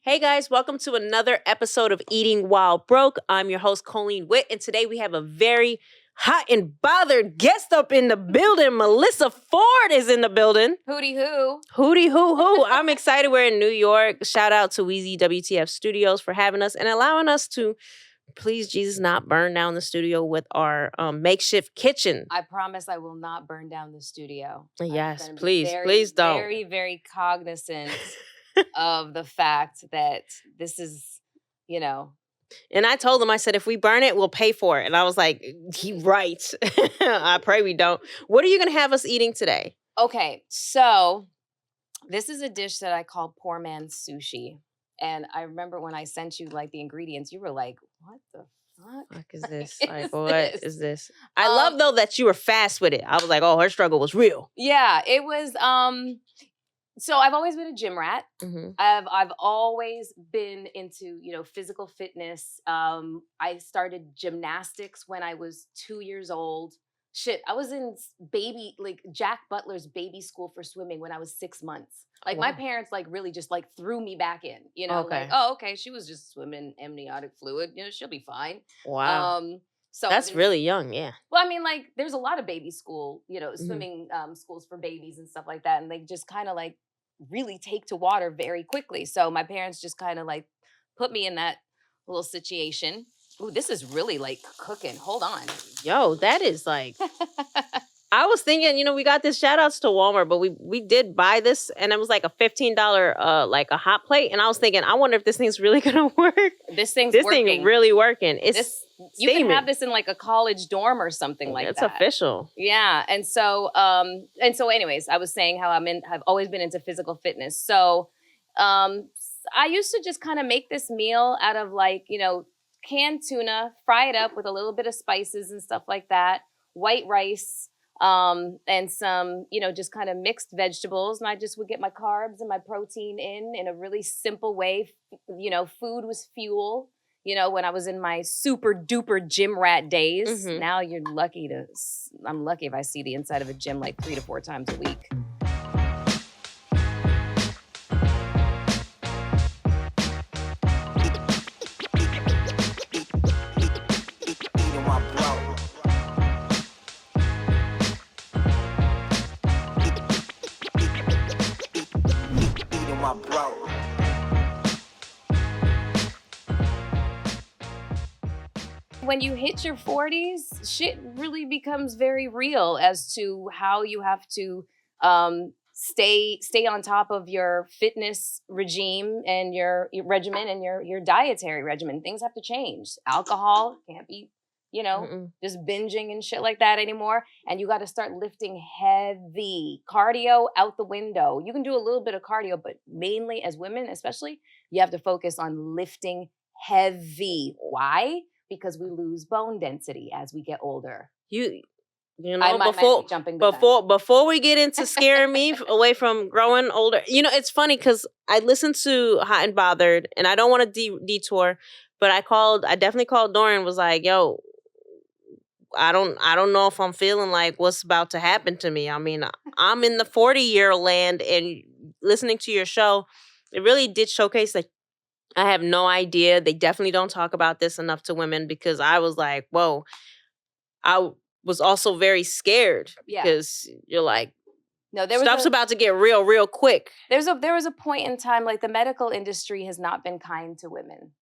Hey guys, welcome to another episode of Eating While Broke. I'm your host, Coline Witt, and today we have a very hot and bothered guest up in the building. Melyssa Ford is in the building. Hootie hoo. Hootie hoo hoo. I'm excited. We're in New York. Shout out to Wheezy WTF Studios for having us and allowing us to, please Jesus, not burn down the studio with our makeshift kitchen. I promise I will not burn down the studio. Yes, please don't. Very, very cognizant of the fact that this is, And I told him, I said, if we burn it, we'll pay for it. And I was like, he right. I pray we don't. What are you going to have us eating today? Okay, so this is a dish that I call poor man's sushi. And I remember when I sent you like the ingredients, you were like, what the fuck Is this? Like, what is this? I love though that you were fast with it. I was like, oh, her struggle was real. Yeah, it was. So I've always been a gym rat. Mm-hmm. I've always been into, physical fitness. I started gymnastics when I was 2 years old. Shit, I was in Jack Butler's baby school for swimming when I was 6 months. Like my parents really just threw me back in, Okay. Okay, she was just swimming amniotic fluid, she'll be fine. Wow. So that's really young, yeah. Well, I mean, there's a lot of baby school, swimming schools for babies and stuff like that. And they just kind of really take to water very quickly. So my parents just kind of put me in that little situation. Ooh, this is really cooking. Hold on. Yo, that is I was thinking, we got this shout outs to Walmart, but we did buy this and it was like a $15 a hot plate. And I was thinking, I wonder if this thing's really gonna work. This thing really working. You can have this in a college dorm or something like it's that. It's official. Yeah. And so anyways, I was saying how I've always been into physical fitness. So I used to just kind of make this meal out of canned tuna, fry it up with a little bit of spices and stuff like that, white rice, and some, just kind of mixed vegetables. And I just would get my carbs and my protein in a really simple way. Food was fuel. When I was in my super duper gym rat days. Mm-hmm. Now I'm lucky if I see the inside of a gym 3 to 4 times a week. When you hit your 40s, shit really becomes very real as to how you have to stay on top of your fitness regime and your regimen and your dietary regimen. Things have to change. Alcohol can't be, just binging and shit like that anymore. And you got to start lifting heavy. Cardio out the window. You can do a little bit of cardio, but mainly as women, especially, you have to focus on lifting heavy. Why? Because we lose bone density as we get older. Before we get into scaring me away from growing older, it's funny because I listened to Hot and Bothered, and I don't want to detour, but I definitely called Dorian, was like, yo, I don't know if I'm feeling like what's about to happen to me. I mean, I'm in the 40-year land, and listening to your show, it really did showcase I have no idea. They definitely don't talk about this enough to women, because I was like, whoa. I was also very scared because you're like, no, stuff's about to get real quick. There was a point in time, the medical industry has not been kind to women,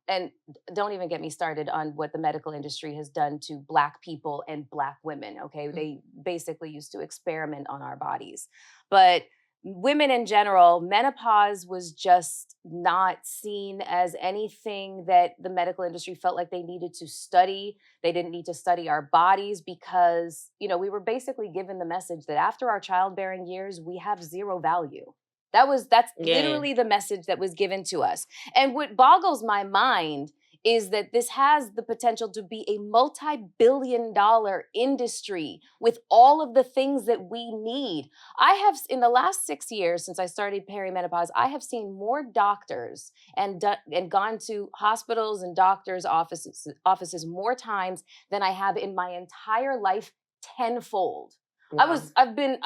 and don't even get me started on what the medical industry has done to Black people and Black women. Okay. Mm-hmm. They basically used to experiment on our bodies, but women in general, menopause was just not seen as anything that the medical industry felt like they needed to study. They didn't need to study our bodies because, we were basically given the message that after our childbearing years, we have zero value. That's literally the message that was given to us. And what boggles my mind is that this has the potential to be a multi-billion-dollar industry with all of the things that we need. I have, in the last 6 years since I started perimenopause, I have seen more doctors and gone to hospitals and doctors' offices more times than I have in my entire life, tenfold. Wow. I've been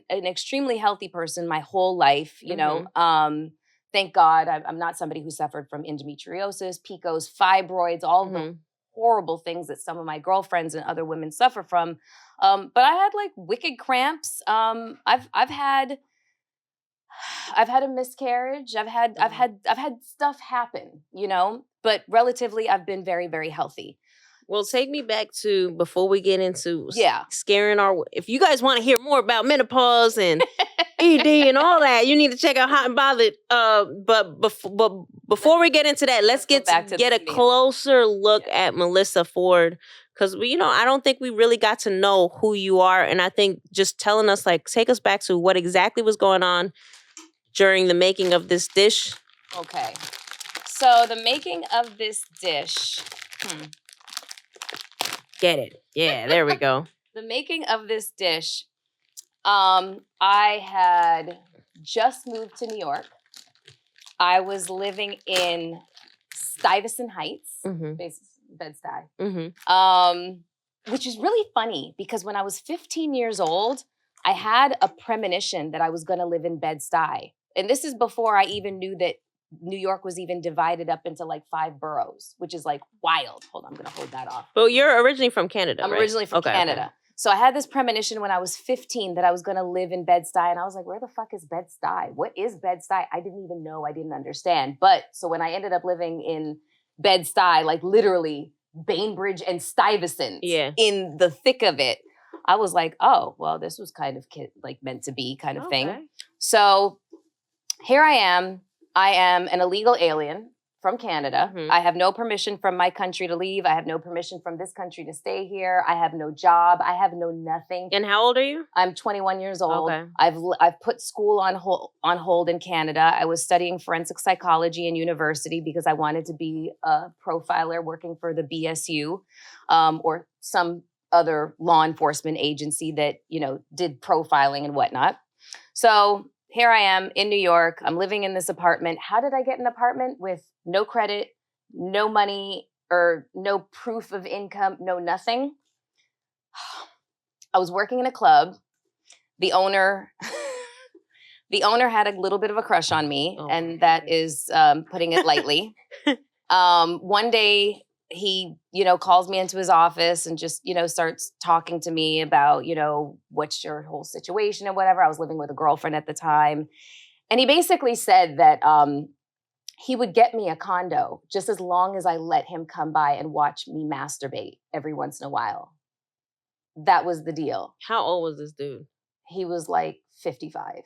an extremely healthy person my whole life, you know. thank God I'm not somebody who suffered from endometriosis, PCOS, fibroids, all of the horrible things that some of my girlfriends and other women suffer from. But I had like wicked cramps. I've had a miscarriage. I've had stuff happen, but relatively I've been very, very healthy. Well, take me back to before we get into Yeah. scaring if you guys want to hear more about menopause and ED and all that, you need to check out Hot and Bothered. But before we get into that, let's get a closer look at Melyssa Ford. Because, I don't think we really got to know who you are. And I think just telling us, like, take us back to what exactly was going on during the making of this dish. Okay. So the making of this dish... Get it. Yeah, there we go. The making of this dish, I had just moved to New York. I was living in Stuyvesant Heights, Bed-Stuy, which is really funny because when I was 15 years old, I had a premonition that I was going to live in Bed-Stuy. And this is before I even knew that New York was even divided up into like 5 boroughs, which is like wild. Hold on, I'm going to hold that off. Well, you're originally from Canada, I'm right? originally from Canada. Okay. So I had this premonition when I was 15 that I was going to live in Bed-Stuy. And I was like, where the fuck is Bed-Stuy? What is Bed-Stuy? I didn't even know. I didn't understand. But so when I ended up living in Bed-Stuy, like literally Bainbridge and Stuyvesant in the thick of it, I was like, oh, well, this was kind of like meant to be kind of thing. So here I am. I am an illegal alien from Canada. I have no permission from my country to leave. I have no permission from this country to stay here. I have no job. I have no nothing. And how old are you? I'm 21 years old. Okay. I've put school on hold in Canada. I was studying forensic psychology in university because I wanted to be a profiler working for the BSU or some other law enforcement agency that, did profiling and whatnot. So here I am in New York. I'm living in this apartment. How did I get an apartment with no credit, no money, or no proof of income, no nothing? I was working in a club. The owner had a little bit of a crush on me, and that is putting it lightly. One day, he, calls me into his office and just, starts talking to me about, what's your whole situation and whatever. I was living with a girlfriend at the time. And he basically said that he would get me a condo just as long as I let him come by and watch me masturbate every once in a while. That was the deal. How old was this dude? He was like 55.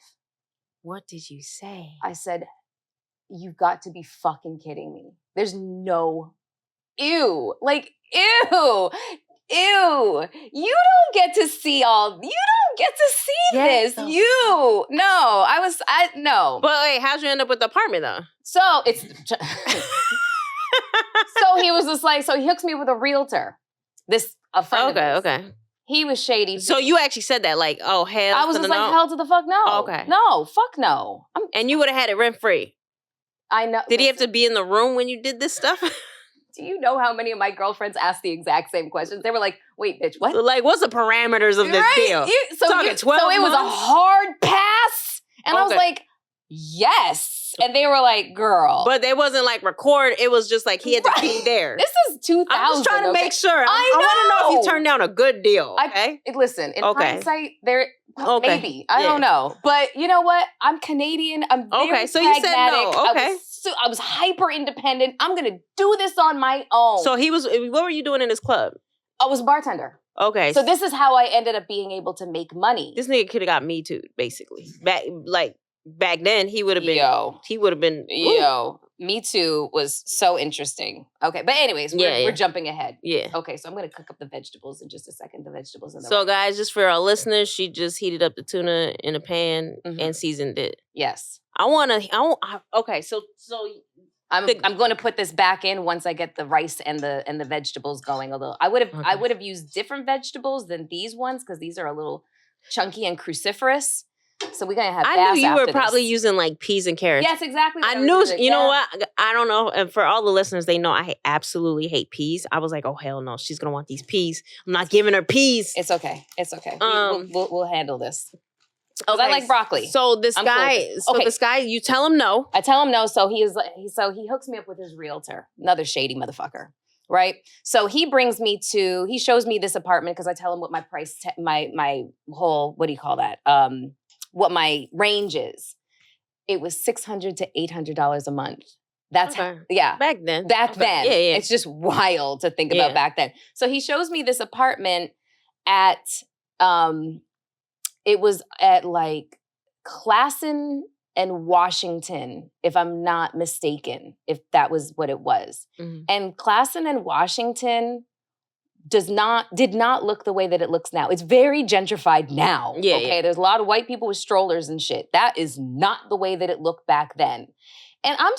What did you say? I said, you've got to be fucking kidding me. There's no... Ew. Like, ew. You don't get to see this. No. But wait, how'd you end up with the apartment though? So so he was just like, so he hooks me with a realtor. A friend of his. Okay. He was shady. So you actually said that, like, oh, hell. I was just like, hell to the fuck no. Okay. No, fuck no. And you would have had it rent free. I know. Did he have to be in the room when you did this stuff? Do you know how many of my girlfriends asked the exact same questions? They were like, wait, bitch, what? Like, what's the parameters of this deal? So it was a hard pass. And I was like, yes. And they were like, girl. But they wasn't like record. It was just like he had to be there. This is 2000. I'm just trying to make sure. I want to know if you turned down a good deal. Okay. Listen, in hindsight, maybe. I don't know. But you know what? I'm Canadian. I'm very pragmatic. So you said no. Okay. I was hyper independent. I'm going to do this on my own. So what were you doing in this club? I was a bartender. Okay. So this is how I ended up being able to make money. This nigga could have got me too, basically. Back then, he would have been. Me Too was so interesting. Okay, but anyways, we're jumping ahead. Yeah. Okay, so I'm going to cook up the vegetables in just a second. The vegetables. So guys, just for our listeners, she just heated up the tuna in a pan and seasoned it. Yes. Okay, so I'm going to put this back in once I get the rice and the vegetables going. Although I would have used different vegetables than these ones because these are a little chunky and cruciferous. So we're gonna have. I knew you were probably using like peas and carrots. Yes, exactly. I knew. You know what? I don't know. And for all the listeners, they know I absolutely hate peas. I was like, oh hell no, she's gonna want these peas. I'm not giving her peas. It's okay. We'll handle this. Because I like broccoli. So this I'm guy, cool with it. this guy, you tell him no. I tell him no. So he hooks me up with his realtor, another shady motherfucker. Right. So he shows me this apartment because I tell him what my price, my whole, what do you call that? What my range is. It was $600 to $800 a month. That's yeah. Back then. Back then. Yeah. It's just wild to think about back then. So he shows me this apartment at it was at like Classen and Washington, if I'm not mistaken, if that was what it was. Mm-hmm. And Classen and Washington did not look the way that it looks now. It's very gentrified now. Yeah, okay. Yeah. There's a lot of white people with strollers and shit. That is not the way that it looked back then. And I'm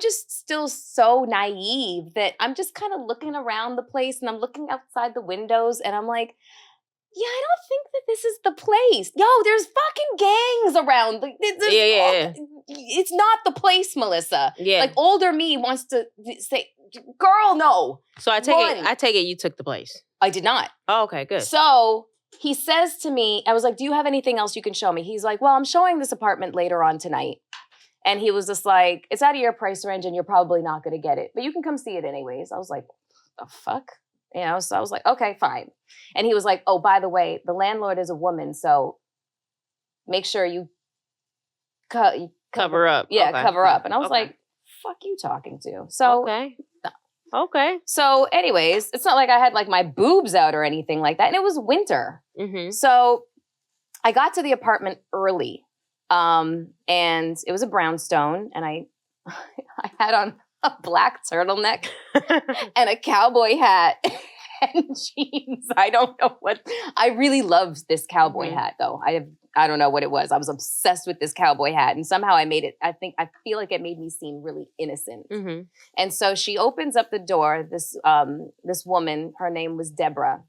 just still so naive that I'm just kind of looking around the place and I'm looking outside the windows and I'm like, yeah, I don't think that this is the place. Yo, there's fucking gangs around. It's not the place, Melyssa. Yeah. Like older me wants to say, girl, no. So I take it you took the place. I did not. Oh, okay, good. So he says to me, I was like, do you have anything else you can show me? He's like, well, I'm showing this apartment later on tonight. And he was just like, it's out of your price range and you're probably not going to get it, but you can come see it anyways. I was like, the fuck? You know, so I was like, okay, fine. And he was like, oh, by the way, the landlord is a woman, so make sure you cover up. Yeah, okay. cover up. And I was like, fuck you talking to? So Okay. So anyways, it's not like I had like my boobs out or anything like that. And it was winter. Mm-hmm. So I got to the apartment early. And it was a brownstone. And I had on a black turtleneck and a cowboy hat and jeans. I don't know what. I really loved this cowboy hat, though. I don't know what it was. I was obsessed with this cowboy hat, and somehow I made it. I feel like it made me seem really innocent. Mm-hmm. And so she opens up the door. This woman, her name was Deborah,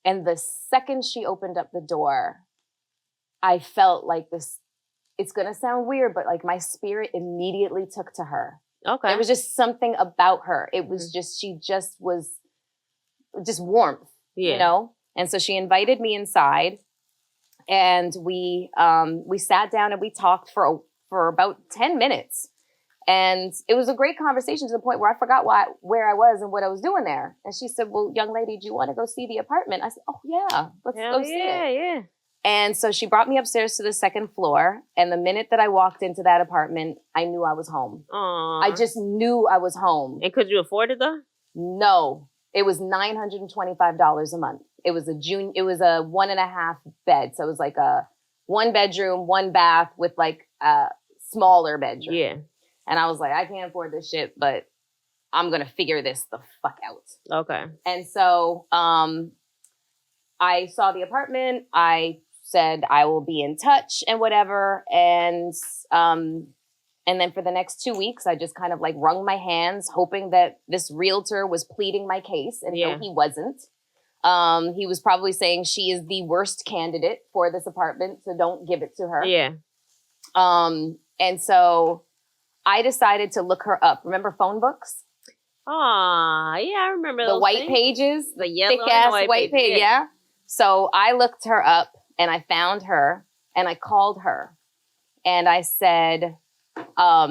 and the second she opened up the door, I felt like this. It's gonna sound weird, but like my spirit immediately took to her. Okay. There was just something about her. It was she just was just warmth, you know? And so she invited me inside and we sat down and we talked for about 10 minutes. And it was a great conversation to the point where I forgot where I was and what I was doing there. And she said, well, young lady, do you want to go see the apartment? I said, oh yeah, let's go see it. Yeah. And so she brought me upstairs to the second floor. And the minute that I walked into that apartment, I knew I was home. Aww. I just knew I was home. And could you afford it though? No, it was $925 a month. It was a 1.5 bed. So it was like a 1 bedroom, 1 bath with like a smaller bedroom. Yeah. And I was like, I can't afford this shit, but I'm going to figure this the fuck out. Okay. And so I saw the apartment. I said I will be in touch and whatever. And then for the next 2 weeks, I just kind of like wrung my hands, hoping that this realtor was pleading my case. And no, he wasn't. He was probably saying she is the worst candidate for this apartment, so don't give it to her. Yeah. And so I decided to look her up. Remember phone books? Ah, yeah, I remember the those white things. pages, the yellow thick-ass white page. Yeah. So I looked her up and I found her and I called her and I said, hi,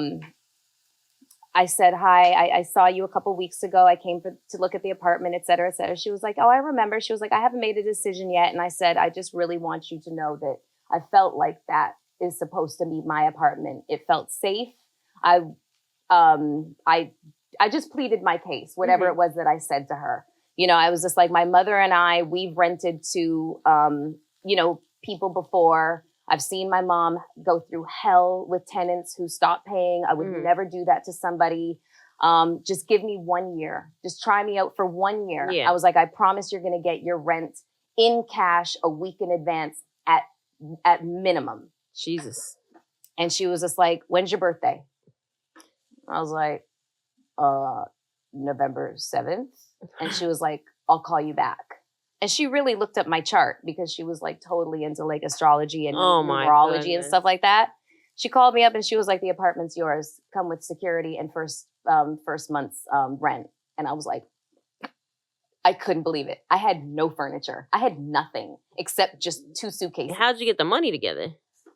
I saw you a couple weeks ago. I came to look at the apartment, et cetera, et cetera. She was like, oh, I remember. She was like, I haven't made a decision yet. And I said, I just really want you to know that I felt like that is supposed to be my apartment. It felt safe. I just pleaded my case, whatever it was that I said to her. You know, I was just like, my mother and we've rented to, people before. I've seen my mom go through hell with tenants who stop paying. I would never do that to somebody. Just give me 1 year. Just try me out for 1 year. Yeah. I was like, I promise you're going to get your rent in cash a week in advance at minimum. Jesus. And she was just like, when's your birthday? I was like, November 7th. And she was like, I'll call you back. And she really looked up my chart because she was like totally into like astrology and numerology and stuff like that. She called me up and she was like, the apartment's yours. Come with security and first month's rent. And I was like, I couldn't believe it. I had no furniture. I had nothing except just 2 suitcases. How'd you get the money together?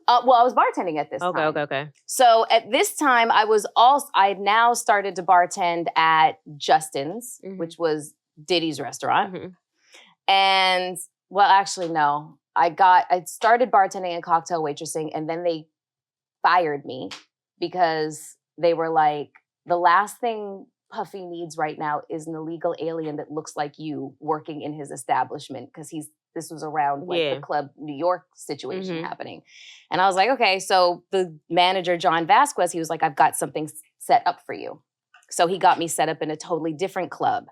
Well, I was bartending at this time. Okay. So at this time, I had now started to bartend at Justin's, which was Diddy's restaurant. And, well, actually, no. I started bartending and cocktail waitressing, and then they fired me because they were like, the last thing Puffy needs right now is an illegal alien that looks like you working in his establishment, because this was around like the Club New York situation happening. And I was like, okay. So the manager, John Vasquez, he was like, I've got something set up for you. So he got me set up in a totally different club.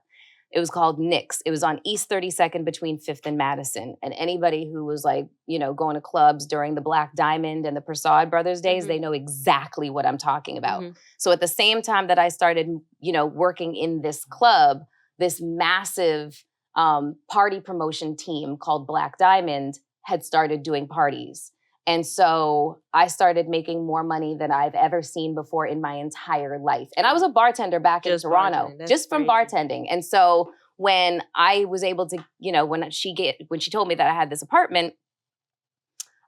It was called Nick's. It was on East 32nd between 5th and Madison. And anybody who was like, going to clubs during the Black Diamond and the Prasad Brothers days, they know exactly what I'm talking about. So at the same time that I started, working in this club, this massive party promotion team called Black Diamond had started doing parties. And so I started making more money than I've ever seen before in my entire life. And I was a bartender back in Toronto, just from bartending. And so when I was able to, when she told me that I had this apartment,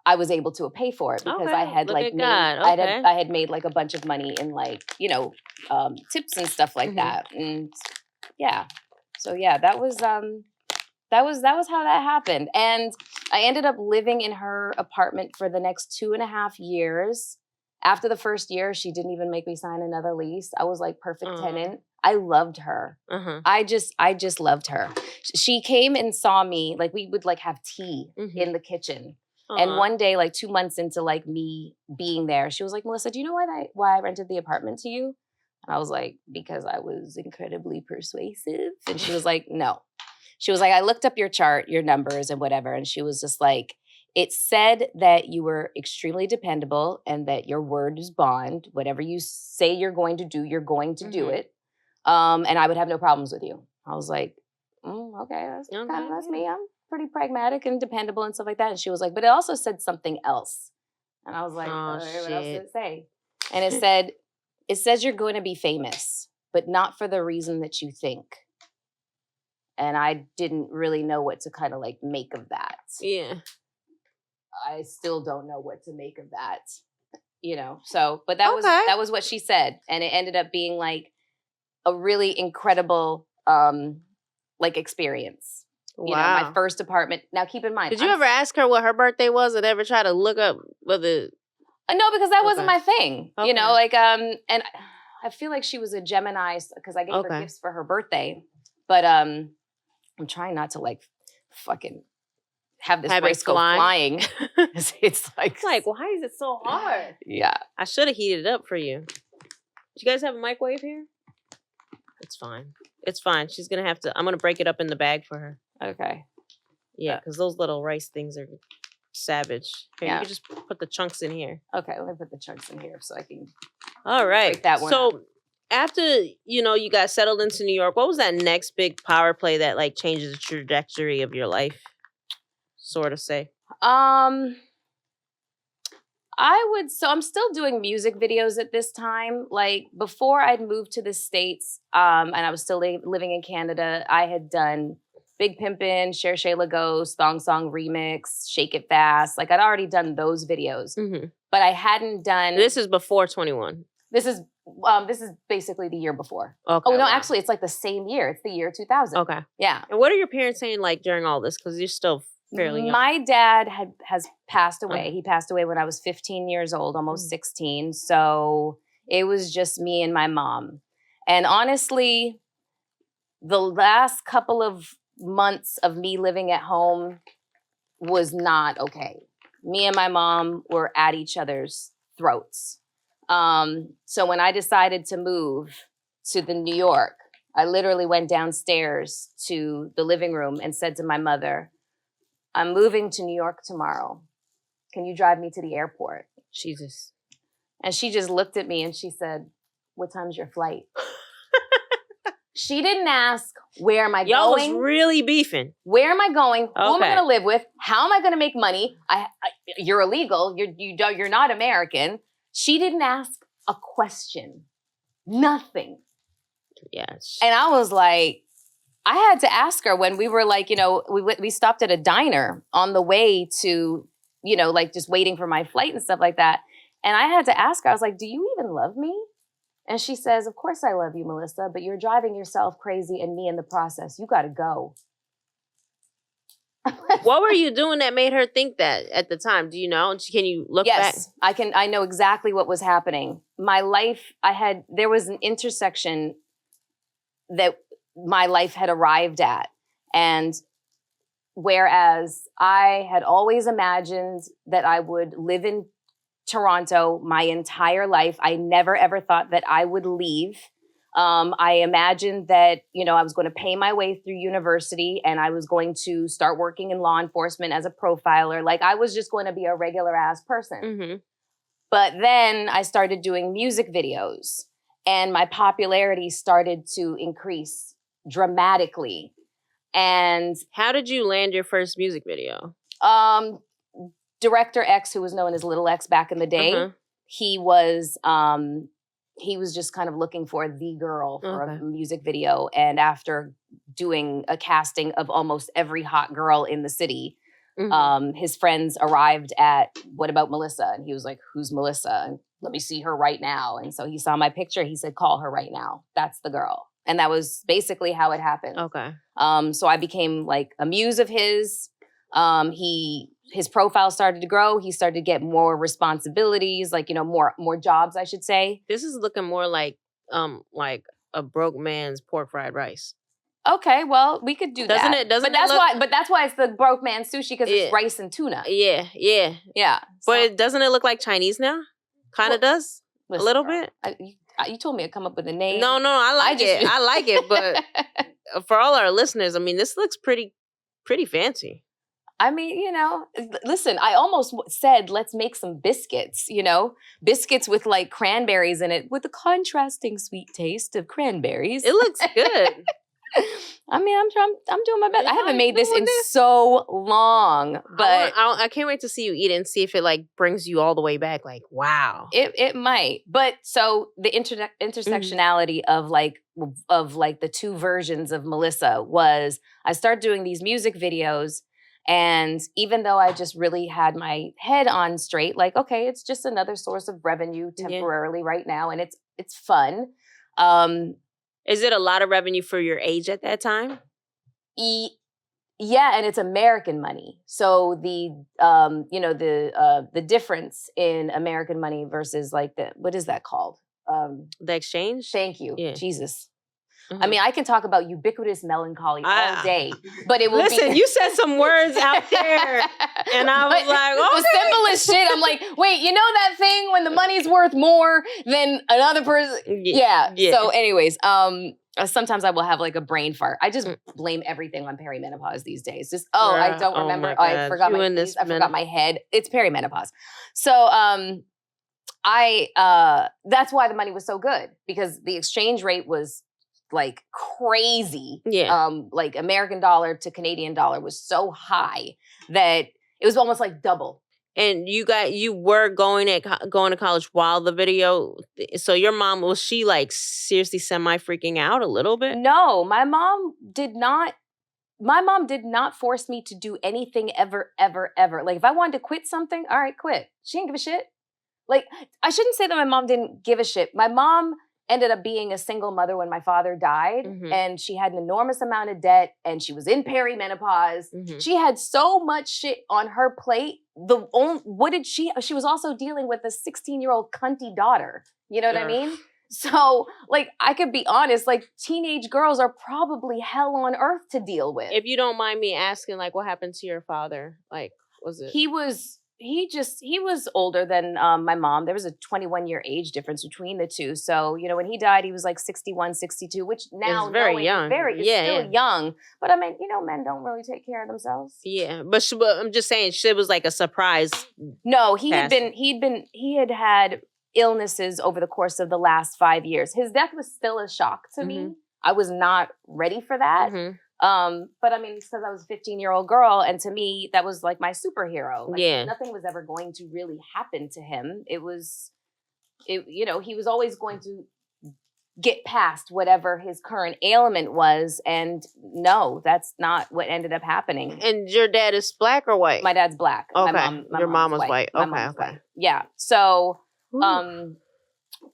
I was able to pay for it because I had I had made like a bunch of money in like, tips and stuff like that. And yeah. So yeah, that was how that happened. And I ended up living in her apartment for the next 2.5 years. After the first year, she didn't even make me sign another lease. I was like perfect tenant. I loved her. I just loved her. She came and saw me, like we would like have tea in the kitchen. And one day, like 2 months into like me being there, she was like, Melyssa, do you know why I rented the apartment to you? And I was like, because I was incredibly persuasive. And she was like, no. She was like, I looked up your chart, your numbers and whatever. And she was just like, it said that you were extremely dependable and that your word is bond. Whatever you say you're going to do, you're going to do it. And I would have no problems with you. I was like, okay, that's me. I'm pretty pragmatic and dependable and stuff like that. And she was like, but it also said something else. And I was like, what else did it say? And it says you're going to be famous, but not for the reason that you think. And I didn't really know what to kind of like make of that. Yeah. I still don't know what to make of that, So, but that was what she said. And it ended up being like a really incredible like experience. Wow. My first apartment. Now keep in mind. Did you ever ask her what her birthday was and ever try to look up whether No, because that wasn't my thing. And I feel like she was a Gemini because I gave her gifts for her birthday. But I'm trying not to like fucking have this brace go flying. It's like, why is it so hard? Yeah. I should have heated it up for you. Do you guys have a microwave here? It's fine. It's fine. She's going to have to, I'm going to break it up in the bag for her. Okay. Yeah, because those little rice things are savage. Here, you can just put the chunks in here. Okay, let me put the chunks in here so I can All right. break that one So up. after, you got settled into New York, what was that next big power play that like changes the trajectory of your life? Sort of say. I'm still doing music videos at this time. Like before I'd moved to the States, and I was still living in Canada, I had done Big Pimpin', Cher Shayla Ghost, Thong Song Remix, Shake It Fast. Like I'd already done those videos, but I hadn't done. This is before 21. This is basically the year before. Okay. Oh no, actually, it's like the same year. It's the year 2000. Okay. Yeah. And what are your parents saying like during all this? Because you're still fairly young. My dad has passed away. Okay. He passed away when I was 15 years old, almost 16. So it was just me and my mom. And honestly, the last couple of months of me living at home was not okay. Me and my mom were at each other's throats. So when I decided to move to New York, I literally went downstairs to the living room and said to my mother, I'm moving to New York tomorrow. Can you drive me to the airport? Jesus. And she just looked at me and she said, what time's your flight? She didn't ask, where am I going? Y'all was really beefing. Where am I going? Who am I going to live with? How am I going to make money? You're illegal. You're not American. She didn't ask a question. Nothing. Yes. And I was like, I had to ask her when we were like, we stopped at a diner on the way to, like just waiting for my flight and stuff like that. And I had to ask her, I was like, do you even love me? And she says, of course I love you, Melyssa, but you're driving yourself crazy and me in the process. You got to go. What were you doing that made her think that at the time? Do you know? Can you look back? Yes, I know exactly what was happening. My life, there was an intersection that my life had arrived at. And whereas I had always imagined that I would live in Toronto my entire life, I never ever thought that I would leave. I imagined that, I was going to pay my way through university and I was going to start working in law enforcement as a profiler. Like I was just going to be a regular ass person. Mm-hmm. But then I started doing music videos and my popularity started to increase dramatically. And how did you land your first music video? Director X, who was known as Little X back in the day, he was just kind of looking for the girl for a music video. And after doing a casting of almost every hot girl in the city, his friends arrived at, what about Melyssa? And he was like, who's Melyssa? And let me see her right now. And so he saw my picture. He said, call her right now. That's the girl. And that was basically how it happened. Okay. So I became like a muse of his. His profile started to grow. He started to get more responsibilities, like, more jobs, I should say. This is looking more like a broke man's pork fried rice. Okay, well, we could do doesn't that. It? Doesn't but it look... But that's why it's the broke man sushi, because it's rice and tuna. Yeah. So, but doesn't it look like Chinese now? Kind of does. Listen, a little bit. You told me to come up with a name. No, I like it. I like it, but for all our listeners, I mean, this looks pretty fancy. I mean, listen, I almost said, let's make some biscuits, biscuits with like cranberries in it with the contrasting sweet taste of cranberries. It looks good. I mean, I'm doing my best. I haven't made this in so long, but I can't wait to see you eat it and see if it like brings you all the way back. Like, wow. It might. But so the intersectionality of the two versions of Melyssa was I started doing these music videos. And even though I just really had my head on straight, like, okay, it's just another source of revenue temporarily right now. And it's fun. Is it a lot of revenue for your age at that time? Yeah, and it's American money. So the difference in American money versus like what is that called? The exchange? Thank you. Yeah. Jesus. Mm-hmm. I mean, I can talk about ubiquitous melancholy all day, but it will listen, you said some words out there, and I was like, okay. The simplest shit. I'm like, wait, you know that thing when the money's worth more than another person? Yeah. So anyways, sometimes I will have like a brain fart. I just blame everything on perimenopause these days. Just, I don't remember. I forgot my face. I forgot my head. It's perimenopause. So, that's why the money was so good, because the exchange rate was like crazy. Yeah. Like American dollar to Canadian dollar was so high that it was almost like double. And you were going to college while the video. So your mom, was she like seriously semi freaking out a little bit? No, my mom did not force me to do anything ever, ever, ever. Like if I wanted to quit something, all right, quit. She didn't give a shit. Like I shouldn't say that my mom didn't give a shit. My mom ended up being a single mother when my father died, and she had an enormous amount of debt, and she was in perimenopause. She had so much shit on her plate. She was also dealing with a 16-year-old cunty daughter. You know what I mean? So, like, I could be honest, like, teenage girls are probably hell on earth to deal with. If you don't mind me asking, like, what happened to your father? Like, was it? He was older than my mom. There was a 21-year age difference between the two. So, when he died, he was like 61, 62, which now is very young. Still young. But I mean, men don't really take care of themselves. Yeah, but I'm just saying, it was like a surprise. No, he had had illnesses over the course of the last 5 years. His death was still a shock to me. I was not ready for that. But I mean, because I was a 15-year-old girl, and to me, that was like my superhero. Like, nothing was ever going to really happen to him. He was always going to get past whatever his current ailment was. And no, that's not what ended up happening. And your dad is black or white? My dad's black. Okay. Your mom was white. My mom's white. Yeah. So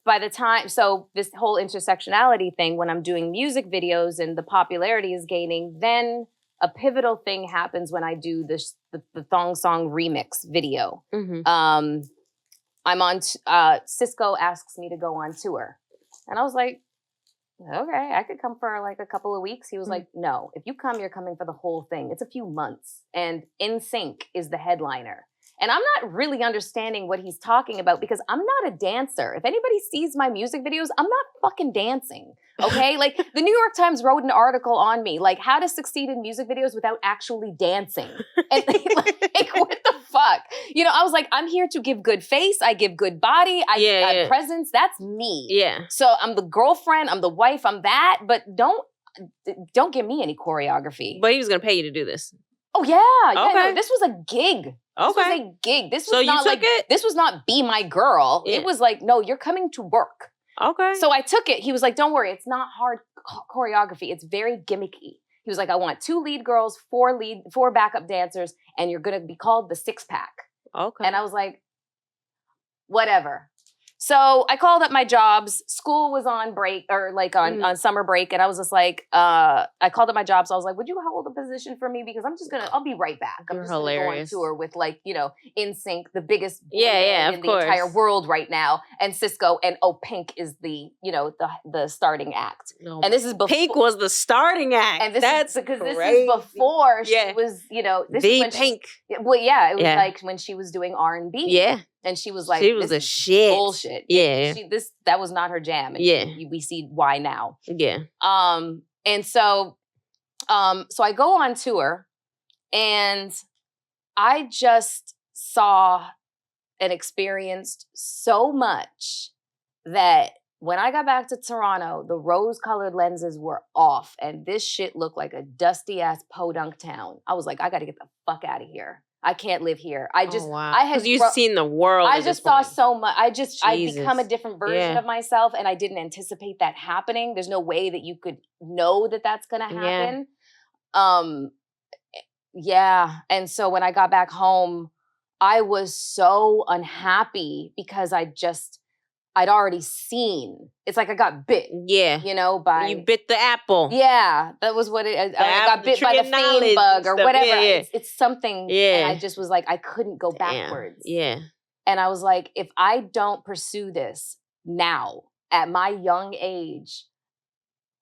by the time, so this whole intersectionality thing, when I'm doing music videos and the popularity is gaining, then a pivotal thing happens when I do the Thong Song remix video. I'm on, Cisco asks me to go on tour. And I was like, okay, I could come for like a couple of weeks. He was like, no, if you come, you're coming for the whole thing. It's a few months. And NSYNC is the headliner. And I'm not really understanding what he's talking about because I'm not a dancer. If anybody sees my music videos, I'm not fucking dancing, okay? Like, the New York Times wrote an article on me, like, how to succeed in music videos without actually dancing. And like, what the fuck? You know, I was like, I'm here to give good face. I give good body. I have presence. That's me. Yeah. So I'm the girlfriend. I'm the wife. I'm that. But don't give me any choreography. But he was going to pay you to do this. Oh, yeah. Okay. No, this was a gig. This was a gig. This was not like, this was not be my girl. Yeah. It was like, no, you're coming to work. Okay. So I took it. He was like, don't worry. It's not hard choreography. It's very gimmicky. He was like, I want 2 lead girls, 4 backup dancers, and you're going to be called the 6-pack. Okay. And I was like, whatever. So I called up my jobs. School was on break or like on summer break. And I was just like, I called up my jobs. I was like, would you hold a position for me? Because I'll be right back. I'm just going to go on tour with like, you know, NSYNC, the biggest band in the entire world right now. And Cisco and Pink is the, you know, the starting act. No, and this is before. Pink was the starting act. And this is before she was, you know, this is when Pink. It was like when she was doing R&B. Yeah. And she was like, she was a shit. Bullshit. Yeah. That was not her jam. And we see why now. Yeah. And so I go on tour and I just saw and experienced so much that when I got back to Toronto, the rose-colored lenses were off and this shit looked like a dusty-ass podunk town. I was like, I got to get the fuck out of here. I can't live here. I had because you've seen the world. I just saw so much. I'd become a different version of myself, and I didn't anticipate that happening. There's no way that you could know that that's going to happen. And so when I got back home, I was so unhappy because I'd already seen. It's like I got bit. Yeah. You know, you bit the apple. Yeah. That was what I got bit by the fiend bug or whatever. Yeah. It's something. Yeah. And I just was like, I couldn't go backwards. Yeah. And I was like, if I don't pursue this now at my young age,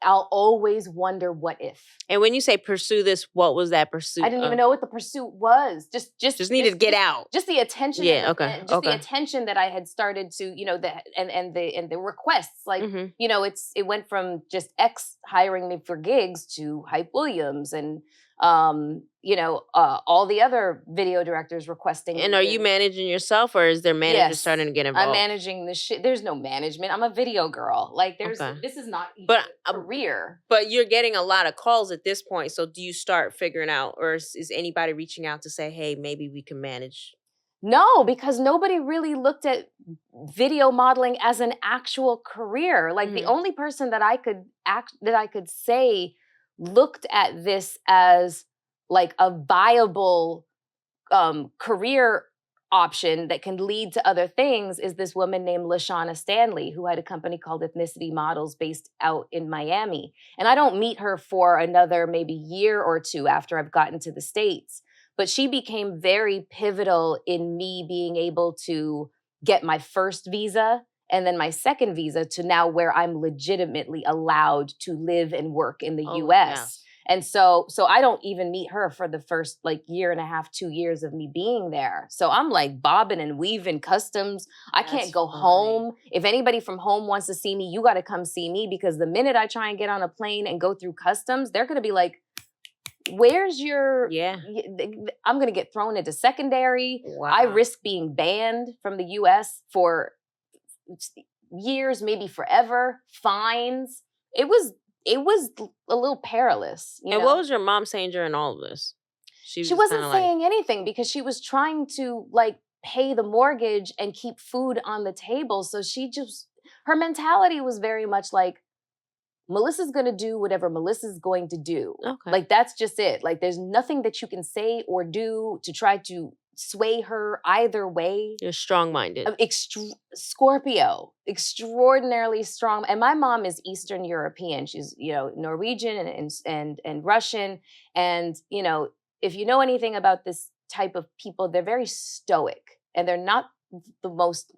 I'll always wonder what if. And when you say pursue this, what was that pursuit? I didn't even know what the pursuit was. Just needed to get out. Just the attention. Yeah. The attention that I had started to, you know, and the requests. Like, you know, it went from just X hiring me for gigs to Hype Williams and you know, all the other video directors requesting. And are you managing yourself or is there managers starting to get involved? I'm managing the shit. There's no management. I'm a video girl. Like this is not even a career. But you're getting a lot of calls at this point. So do you start figuring out or is anybody reaching out to say, hey, maybe we can manage? No, because nobody really looked at video modeling as an actual career. Like the only person that I could say looked at this as like a viable career option that can lead to other things is this woman named Lashana Stanley, who had a company called Ethnicity Models based out in Miami. And I don't meet her for another maybe year or 2 after I've gotten to the States. But she became very pivotal in me being able to get my first visa and then my second visa to now where I'm legitimately allowed to live and work in the US. Yeah. And so I don't even meet her for the first like year and a half, 2 years of me being there. So I'm like bobbing and weaving customs. I can't go home. If anybody from home wants to see me, you got to come see me because the minute I try and get on a plane and go through customs, they're going to be like, where's your, I'm going to get thrown into secondary. Wow. I risk being banned from the US for years, maybe forever, fines. It was a little perilous. You know? What was your mom saying during all of this? She wasn't saying anything because she was trying to like pay the mortgage and keep food on the table. So her mentality was very much like, Melissa's going to do whatever Melissa's going to do. Okay. Like, that's just it. Like, there's nothing that you can say or do to try to sway her either way. You're strong-minded. Scorpio, extraordinarily strong. And my mom is Eastern European. She's, Norwegian and Russian. And, if you know anything about this type of people, they're very stoic. And they're not the most,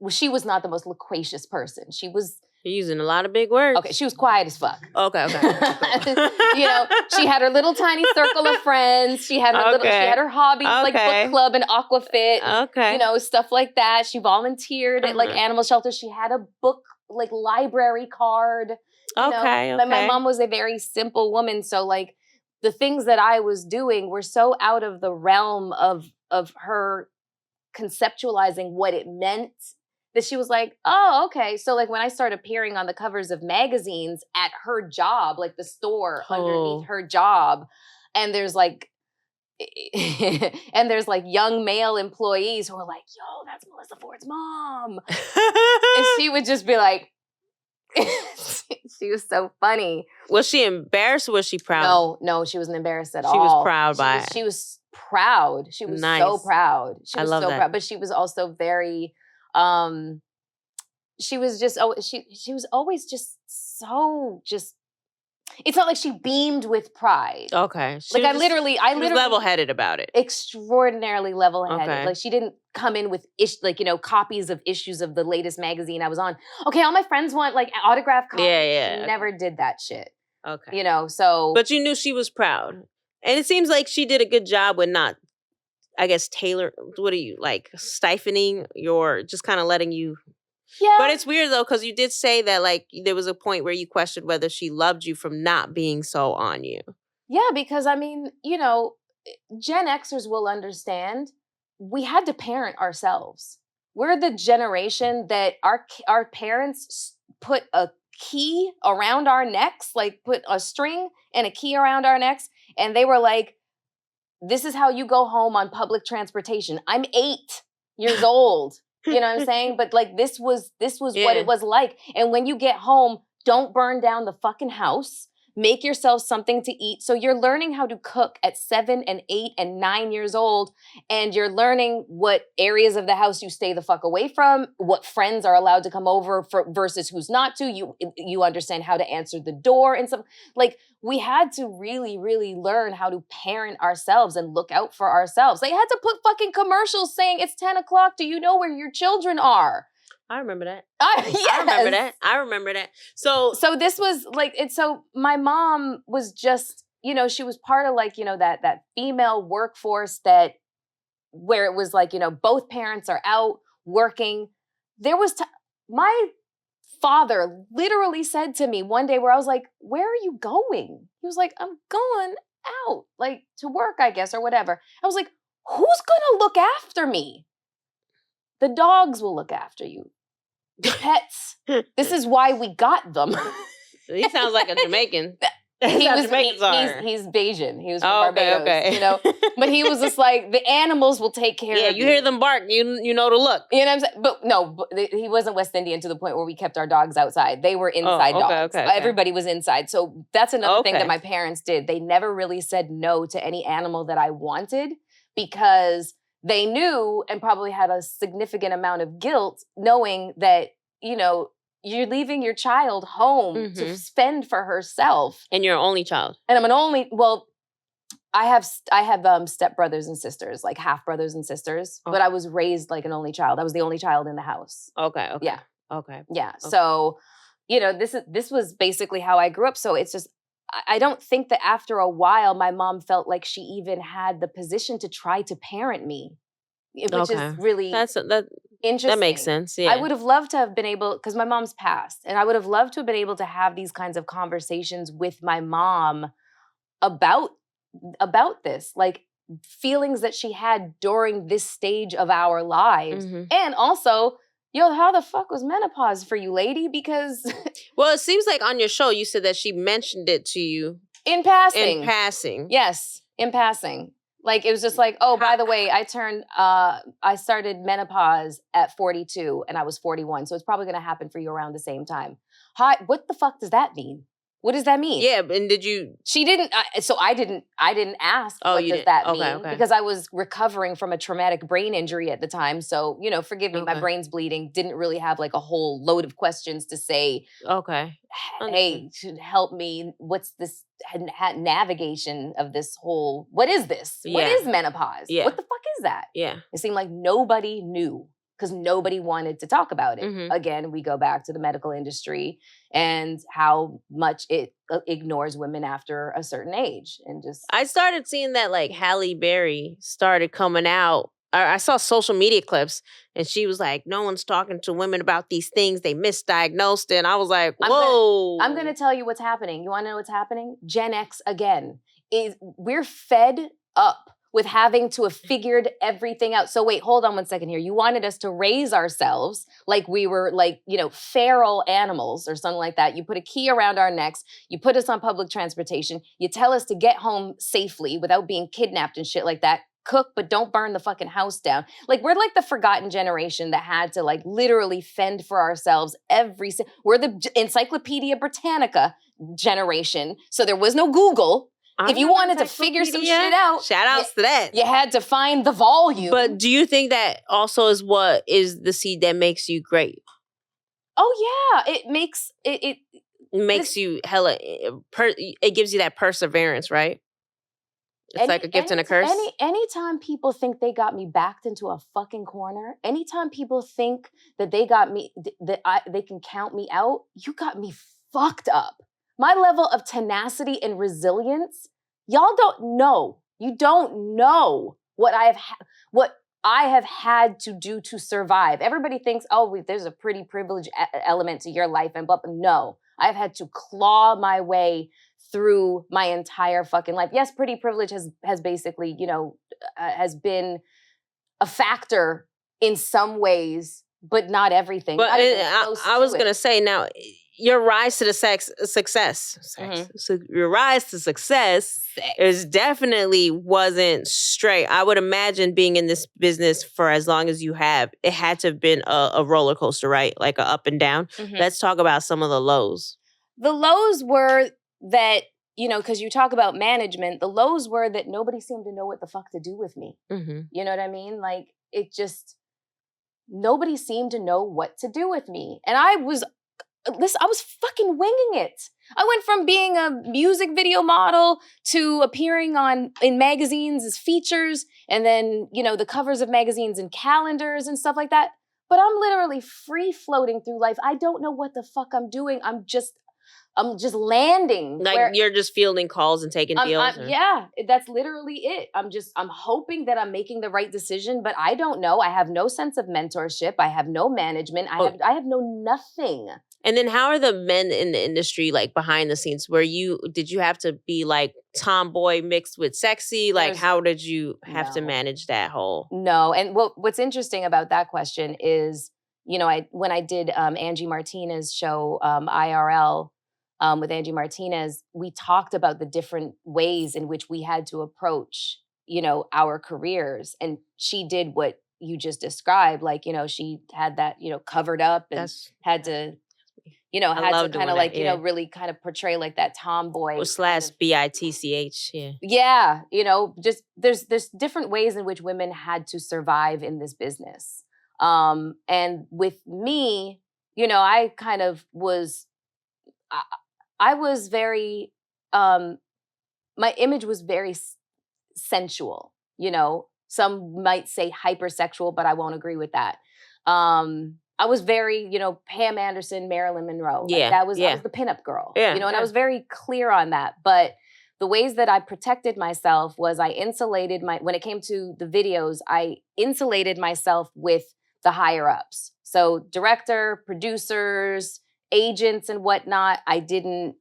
she was not the most loquacious person. She was... You're using a lot of big words. Okay, she was quiet as fuck. Okay. She had her little tiny circle of friends. She had her she had her hobbies like book club and aquafit. Okay. Stuff like that. She volunteered at animal shelters. She had a book library card. Okay. My mom was a very simple woman, so the things that I was doing were so out of the realm of her conceptualizing what it meant, that she was like, oh, okay. So when I started appearing on the covers of magazines at her job, the store underneath her job, and there's young male employees who are like, yo, that's Melyssa Ford's mom. And she would just be like, she was so funny. Was she embarrassed or was she proud? No, she wasn't embarrassed at all. She was proud by it. She was proud. She was nice. So proud. She was I love so that. proud. But she was also very... she was just she was always just so it's not like she beamed with pride. Okay. I literally was level-headed about it. Extraordinarily level-headed. Okay. She didn't come in with copies of issues of the latest magazine I was on. Okay, all my friends want autograph copies. Yeah. She never did that shit. Okay. So... But you knew she was proud. And it seems like she did a good job with not, I guess, what are you, stifling just kind of letting you... Yeah. But it's weird, though, because you did say that, there was a point where you questioned whether she loved you from not being so on you. Yeah, because, Gen Xers will understand. We had to parent ourselves. We're the generation that our parents put a key around our necks, put a string and a key around our necks, and they were like, this is how you go home on public transportation. I'm 8 years old. You know what I'm saying? But this was what it was like. And when you get home, don't burn down the fucking house. Make yourself something to eat. So you're learning how to cook at 7 and 8 and 9 years old. And you're learning what areas of the house you stay the fuck away from, what friends are allowed to come over versus who's not to. You understand how to answer the door and stuff. We had to really, really learn how to parent ourselves and look out for ourselves. They had to put fucking commercials saying it's 10 o'clock. Do you know where your children are? I remember that. Yes. I remember that. So this was so my mom was just, she was part of that female workforce where it was both parents are out working. There was my father literally said to me one day where I was like, where are you going? He was like, I'm going out, to work, I guess, or whatever. I was like, who's gonna look after me? The dogs will look after you. The pets. This is why we got them. He sounds like a Jamaican. He's Bayesian. He was from Barbados, okay. But he was just like, the animals will take care of you. Yeah, you hear them bark, you know to look. You know what I'm saying? But no, he wasn't West Indian to the point where we kept our dogs outside. They were inside dogs. Okay. Everybody was inside. So that's another thing that my parents did. They never really said no to any animal that I wanted because they knew and probably had a significant amount of guilt knowing that, you're leaving your child home to fend for herself. And you're an only child. And I'm I have stepbrothers and sisters, half brothers and sisters, but I was raised like an only child. I was the only child in the house. Okay. Yeah. Okay. Yeah. Okay. So, this was basically how I grew up. So it's just, I don't think that after a while, my mom felt like she even had the position to try to parent me, which is really interesting. That makes sense. Yeah. I would have loved to have been able, because my mom's passed, and I would have loved to have been able to have these kinds of conversations with my mom about this, feelings that she had during this stage of our lives. And also, how the fuck was menopause for you, lady? Because well, it seems like on your show you said that she mentioned it to you in passing. In passing. Yes, in passing. Like, it was just like, oh, by the way, I started menopause at 42 and I was 41. So it's probably going to happen for you around the same time. Hi, what the fuck does that mean? What does that mean? Yeah, and did you? She didn't. So I didn't ask. Oh, what you does didn't. that Okay, mean? okay. Because I was recovering from a traumatic brain injury at the time. So forgive me, my Okay. brain's bleeding. Didn't really have like a whole load of questions to say. Okay. Hey, to help me. What's this navigation of this whole? What is this? What Yeah. is menopause? Yeah. What the fuck is that? Yeah. It seemed like nobody knew because nobody wanted to talk about it. Mhm. Again, we go back to the medical industry and how much it ignores women after a certain age, and just I started seeing that like Halle Berry started coming out. I saw social media clips, and she was like, "No one's talking to women about these things. They misdiagnosed." And I was like, "Whoa!" I'm gonna tell you what's happening. You want to know what's happening? Gen X again we're fed up with having to have figured everything out. So wait, hold on one second here. You wanted us to raise ourselves like we were like, feral animals or something like that. You put a key around our necks. You put us on public transportation. You tell us to get home safely without being kidnapped and shit like that. Cook, but don't burn the fucking house down. Like, we're like the forgotten generation that had to like literally fend for ourselves we're the Encyclopedia Britannica generation. So there was no Google. If you wanted to figure some shit out, shout outs to that. You had to find the volume. But do you think that also is what is the seed that makes you great? Oh yeah, it makes it makes you hella. It gives you that perseverance, right? It's like a gift and a curse. Anytime people think they got me backed into a fucking corner, anytime people think that they got me, they can count me out, you got me fucked up. My level of tenacity and resilience, y'all don't know. You don't know what I have had to do to survive. Everybody thinks, oh, there's a pretty privilege element to your life, and no, I've had to claw my way through my entire fucking life. Yes, pretty privilege has basically, has been a factor in some ways, but not everything. But not I was gonna say now, your rise to the success. Mm-hmm. So your rise to success is definitely wasn't straight. I would imagine being in this business for as long as you have, it had to have been a roller coaster, right? Like a up and down. Mm-hmm. Let's talk about some of the lows. The lows were that, because you talk about management, the lows were that nobody seemed to know what the fuck to do with me. Mm-hmm. You know what I mean? Like, nobody seemed to know what to do with me. And I was fucking winging it. I went from being a music video model to appearing in magazines as features, and then, the covers of magazines and calendars and stuff like that. But I'm literally free floating through life. I don't know what the fuck I'm doing. I'm just landing. Like, you're just fielding calls and taking deals. Yeah, that's literally it. I'm hoping that I'm making the right decision, but I don't know. I have no sense of mentorship. I have no management. I have no nothing. And then how are the men in the industry, like behind the scenes? Did you have to be like tomboy mixed with sexy? Like, how did you have to manage that whole? No. And what's interesting about that question is, when I did Angie Martinez's show, IRL, with Angie Martinez, we talked about the different ways in which we had to approach, our careers. And she did what you just described. Like, she had that, covered up and had to, had to kind of like, really kind of portray like that tomboy. Or slash bitch, yeah. Yeah, just there's different ways in which women had to survive in this business. And with me, I kind of was, I was very, my image was very sensual, some might say hypersexual, but I won't agree with that. I was very, Pam Anderson, Marilyn Monroe. Yeah. I was the pinup girl, yeah, and I was very clear on that. But the ways that I protected myself was I insulated when it came to the videos, I insulated myself with the higher ups. So director, producers, agents and whatnot. I didn't,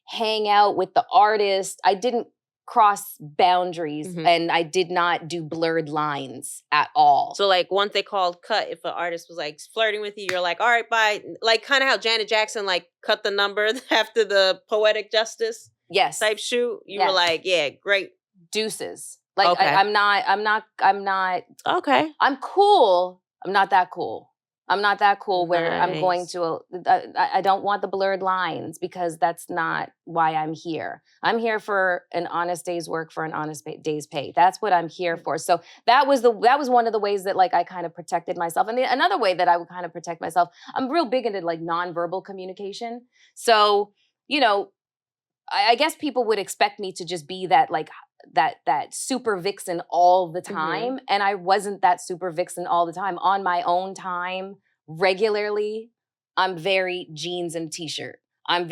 hang out with the artist. I didn't cross boundaries, mm-hmm. and I did not do blurred lines at all. So like once they called cut, if an artist was like flirting with you, you're like, all right, bye. Like kind of how Janet Jackson like cut the number after the Poetic Justice yes type shoot. You were like, yeah, great. Deuces. Like Okay. I'm not. Okay. I'm cool. I'm not that cool. I'm not that cool where I'm going Nice. to, I don't want the blurred lines because that's not why I'm here. I'm here for an honest day's work for an honest day's pay. That's what I'm here for. So that was one of the ways that like I kind of protected myself. And another way that I would kind of protect myself, I'm real big into like nonverbal communication. So, you know, I guess people would expect me to just be that like that super vixen all the time. And I wasn't that super vixen all the time. On my own time, regularly, I'm very jeans and t-shirt. I'm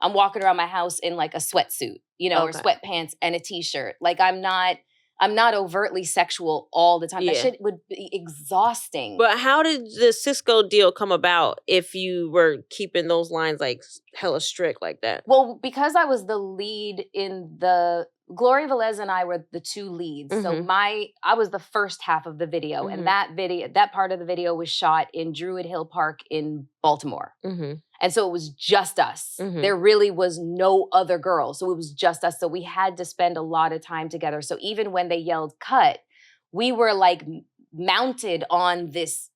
walking around my house in like a sweatsuit, you know, or sweatpants and a t-shirt. Like I'm not overtly sexual all the time. That shit would be exhausting. But how did the Cisco deal come about if you were keeping those lines like hella strict like that? Well, because I was the lead in the Gloria Velez and I were the two leads. So I was the first half of the video, and that part of the video was shot in Druid Hill Park in Baltimore. And so it was just us. There really was no other girl. So it was just us. So we had to spend a lot of time together. So even when they yelled cut, we were like mounted on this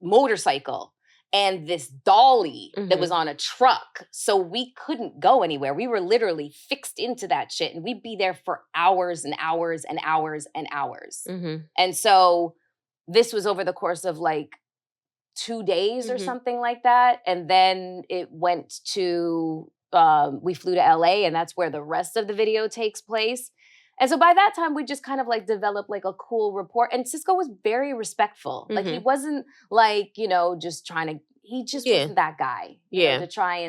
motorcycle and this dolly that was on a truck. So we couldn't go anywhere. We were literally fixed into that shit, and we'd be there for hours and hours and hours and hours. And so this was over the course of like 2 days or something like that. And then it went to, we flew to LA, and that's where the rest of the video takes place. And so by that time, we just kind of like developed like a cool rapport. And Cisco was very respectful. Like he wasn't like, you know, just trying to, he just wasn't that guy. You know, to try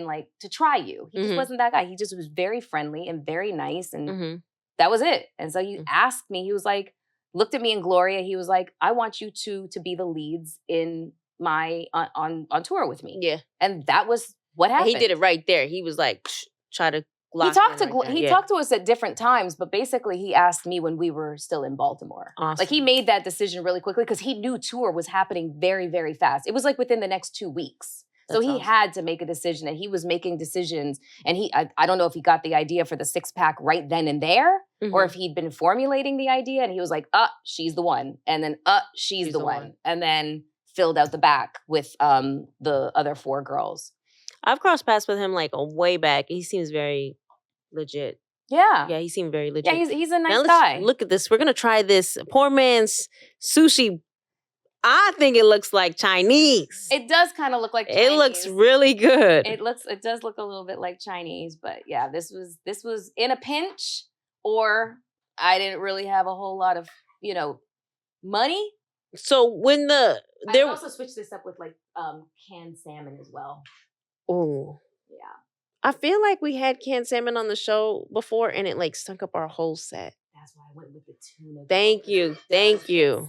you. He just wasn't that guy. He just was very friendly and very nice. And that was it. And so he asked me, he was like, looked at me and Gloria. He was like, I want you two to be the leads in my, on tour with me. Yeah. And that was what happened. And he did it right there. He was like, try to, he talked to us at different times, but basically he asked me when we were still in Baltimore. Awesome. Like he made that decision really quickly because he knew tour was happening very, very fast. It was like within the next 2 weeks. So he had to make a decision, and he was making decisions. And I don't know if he got the idea for the 6-pack right then and there, or if he'd been formulating the idea and he was like, she's the one. And then, she's the one. And then filled out the back with the other 4 girls. I've crossed paths with him like a way back. He seems very legit. Yeah. Yeah, he seemed very legit. Yeah, he's a nice guy. Look at this. We're going to try this poor man's sushi. I think it looks like Chinese. It does kind of look like Chinese. It looks really good. It does look a little bit like Chinese, but yeah, this was in a pinch, or I didn't really have a whole lot of, you know, money. So when I also switched this up with like canned salmon as well. Oh. Yeah. I feel like we had canned salmon on the show before, and it like stunk up our whole set. That's why I went with the tuna. Thank you.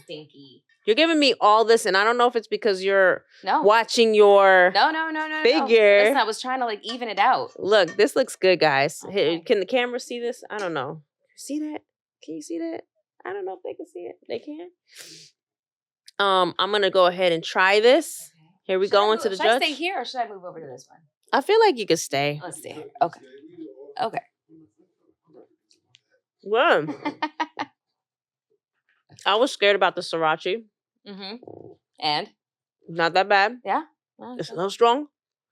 Stinky. You're giving me all this, and I don't know if it's because you're watching your figure. Listen, I was trying to like even it out. Look, this looks good, guys. Okay. Can the camera see this? I don't know. See that? Can you see that? I don't know if they can see it. They can. I'm gonna go ahead and try this. Okay. Here we go into the judge. Should I stay here or should I move over to this one? I feel like you could stay. Let's stay here. Okay. Well, I was scared about the Sriracha. And? Not that bad. Yeah. It's a little strong.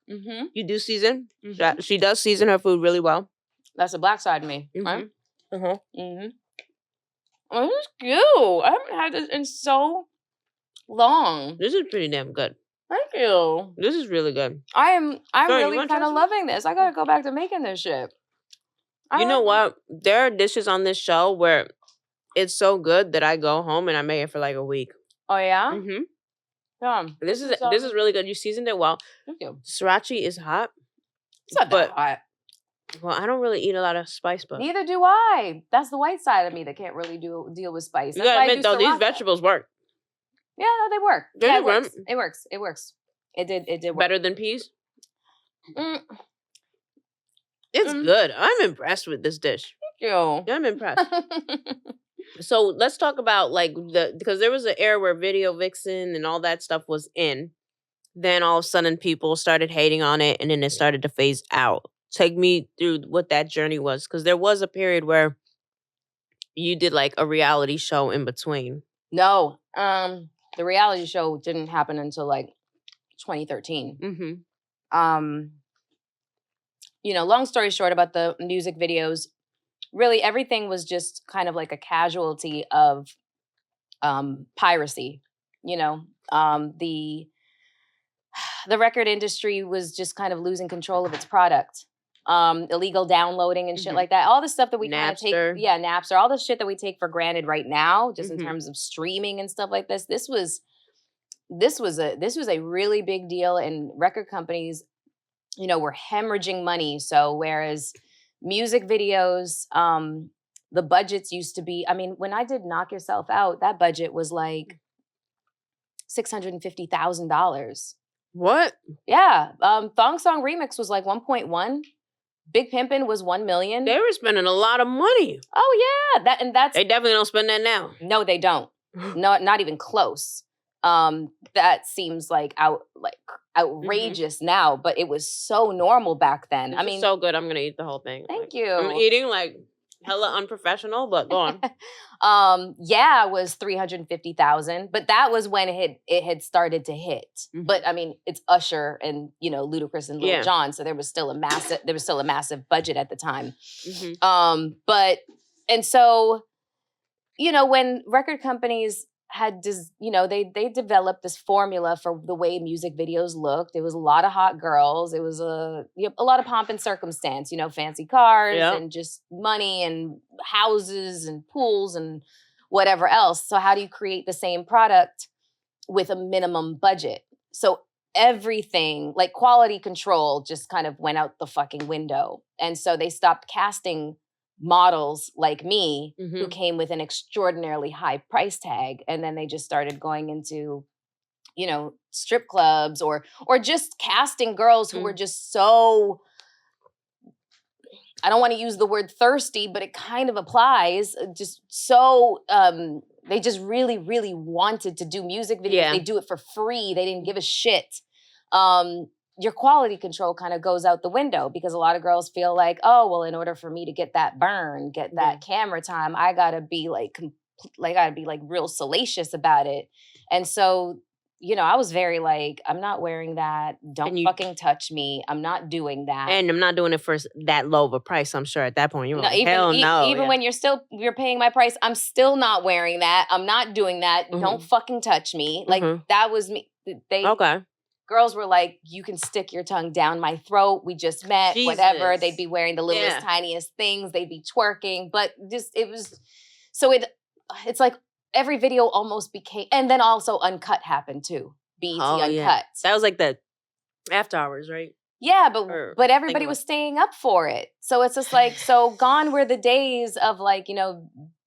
You do season. She does season her food really well. That's the black side of me, right? Oh, this is cute. I haven't had this in so long. This is pretty damn good. Thank you. This is really good. I'm really kind of loving this. I gotta go back to making this shit. You know what? There are dishes on this show where it's so good that I go home and I make it for like a week. Oh yeah? Yeah. This is really good. You seasoned it well. Thank you. Sriracha is hot. It's not that hot. Well, I don't really eat a lot of spice, but neither do I. That's the white side of me that can't really deal with spice. You gotta admit though, these vegetables work. Yeah, no, they work. Yeah, it works. It works. It did work. Better than peas? It's good. I'm impressed with this dish. Thank you. I'm impressed. So let's talk about like because there was an era where Video Vixen and all that stuff was in. Then all of a sudden people started hating on it, and then it started to phase out. Take me through what that journey was, because there was a period where you did like a reality show in between. No, the reality show didn't happen until like 2013. Mm-hmm. Long story short about the music videos, really everything was just kind of like a casualty of piracy. The record industry was just kind of losing control of its product. Illegal downloading and shit Mhm. like that. All the stuff that we kind of take, Napster. Napster, all the shit that we take for granted right now, just in Mhm. terms of streaming and stuff like this. This was a really big deal, and record companies, were hemorrhaging money. So whereas music videos, the budgets used to be, I mean, when I did Knock Yourself Out, that budget was like $650,000. What? Yeah. Thong Song Remix was like 1.1. Big Pimpin' was 1 million. They were spending a lot of money. Oh yeah. That's They definitely don't spend that now. No, they don't. No, not even close. That seems like outrageous now, but it was so normal back then. This is so good. I'm gonna eat the whole thing. Thank Like, you. I'm eating like hella unprofessional, but go on. Yeah, it was 350,000, but that was when it had started to hit. Mhm. But I mean, it's Usher and Ludacris and Lil Yeah. Jon, so there was still a massive budget at the time. Mhm. And so when record companies had they developed this formula for the way music videos looked. It was a lot of hot girls. It was a lot of pomp and circumstance, fancy cars Yep. and just money and houses and pools and whatever else. So how do you create the same product with a minimum budget? So everything, like quality control, just kind of went out the fucking window. And so they stopped casting models like me who Mhm. came with an extraordinarily high price tag, and then they just started going into strip clubs or just casting girls who were just so, I don't want to use the word thirsty, but it kind of applies, just so they just really, really wanted to do music videos. Yeah. They do it for free. They didn't give a shit. Your quality control kind of goes out the window, because a lot of girls feel like, oh, well, in order for me to get that burn, get that camera time, I gotta be like real salacious about it. And so, I was very like, I'm not wearing that. Don't fucking touch me. I'm not doing that. And I'm not doing it for that low of a price. I'm sure at that point you were like, hell no. Even when you're paying my price, I'm still not wearing that. I'm not doing that. Mhm. Don't fucking touch me. Like that was me. Girls were like, you can stick your tongue down my throat. We just met, whatever. They'd be wearing the littlest, tiniest things. They'd be twerking. But it's like every video almost became, and then also Uncut happened too. BET Uncut. Yeah. That was like the after hours, right? Yeah, but everybody was staying up for it. So it's just like, so gone were the days of like,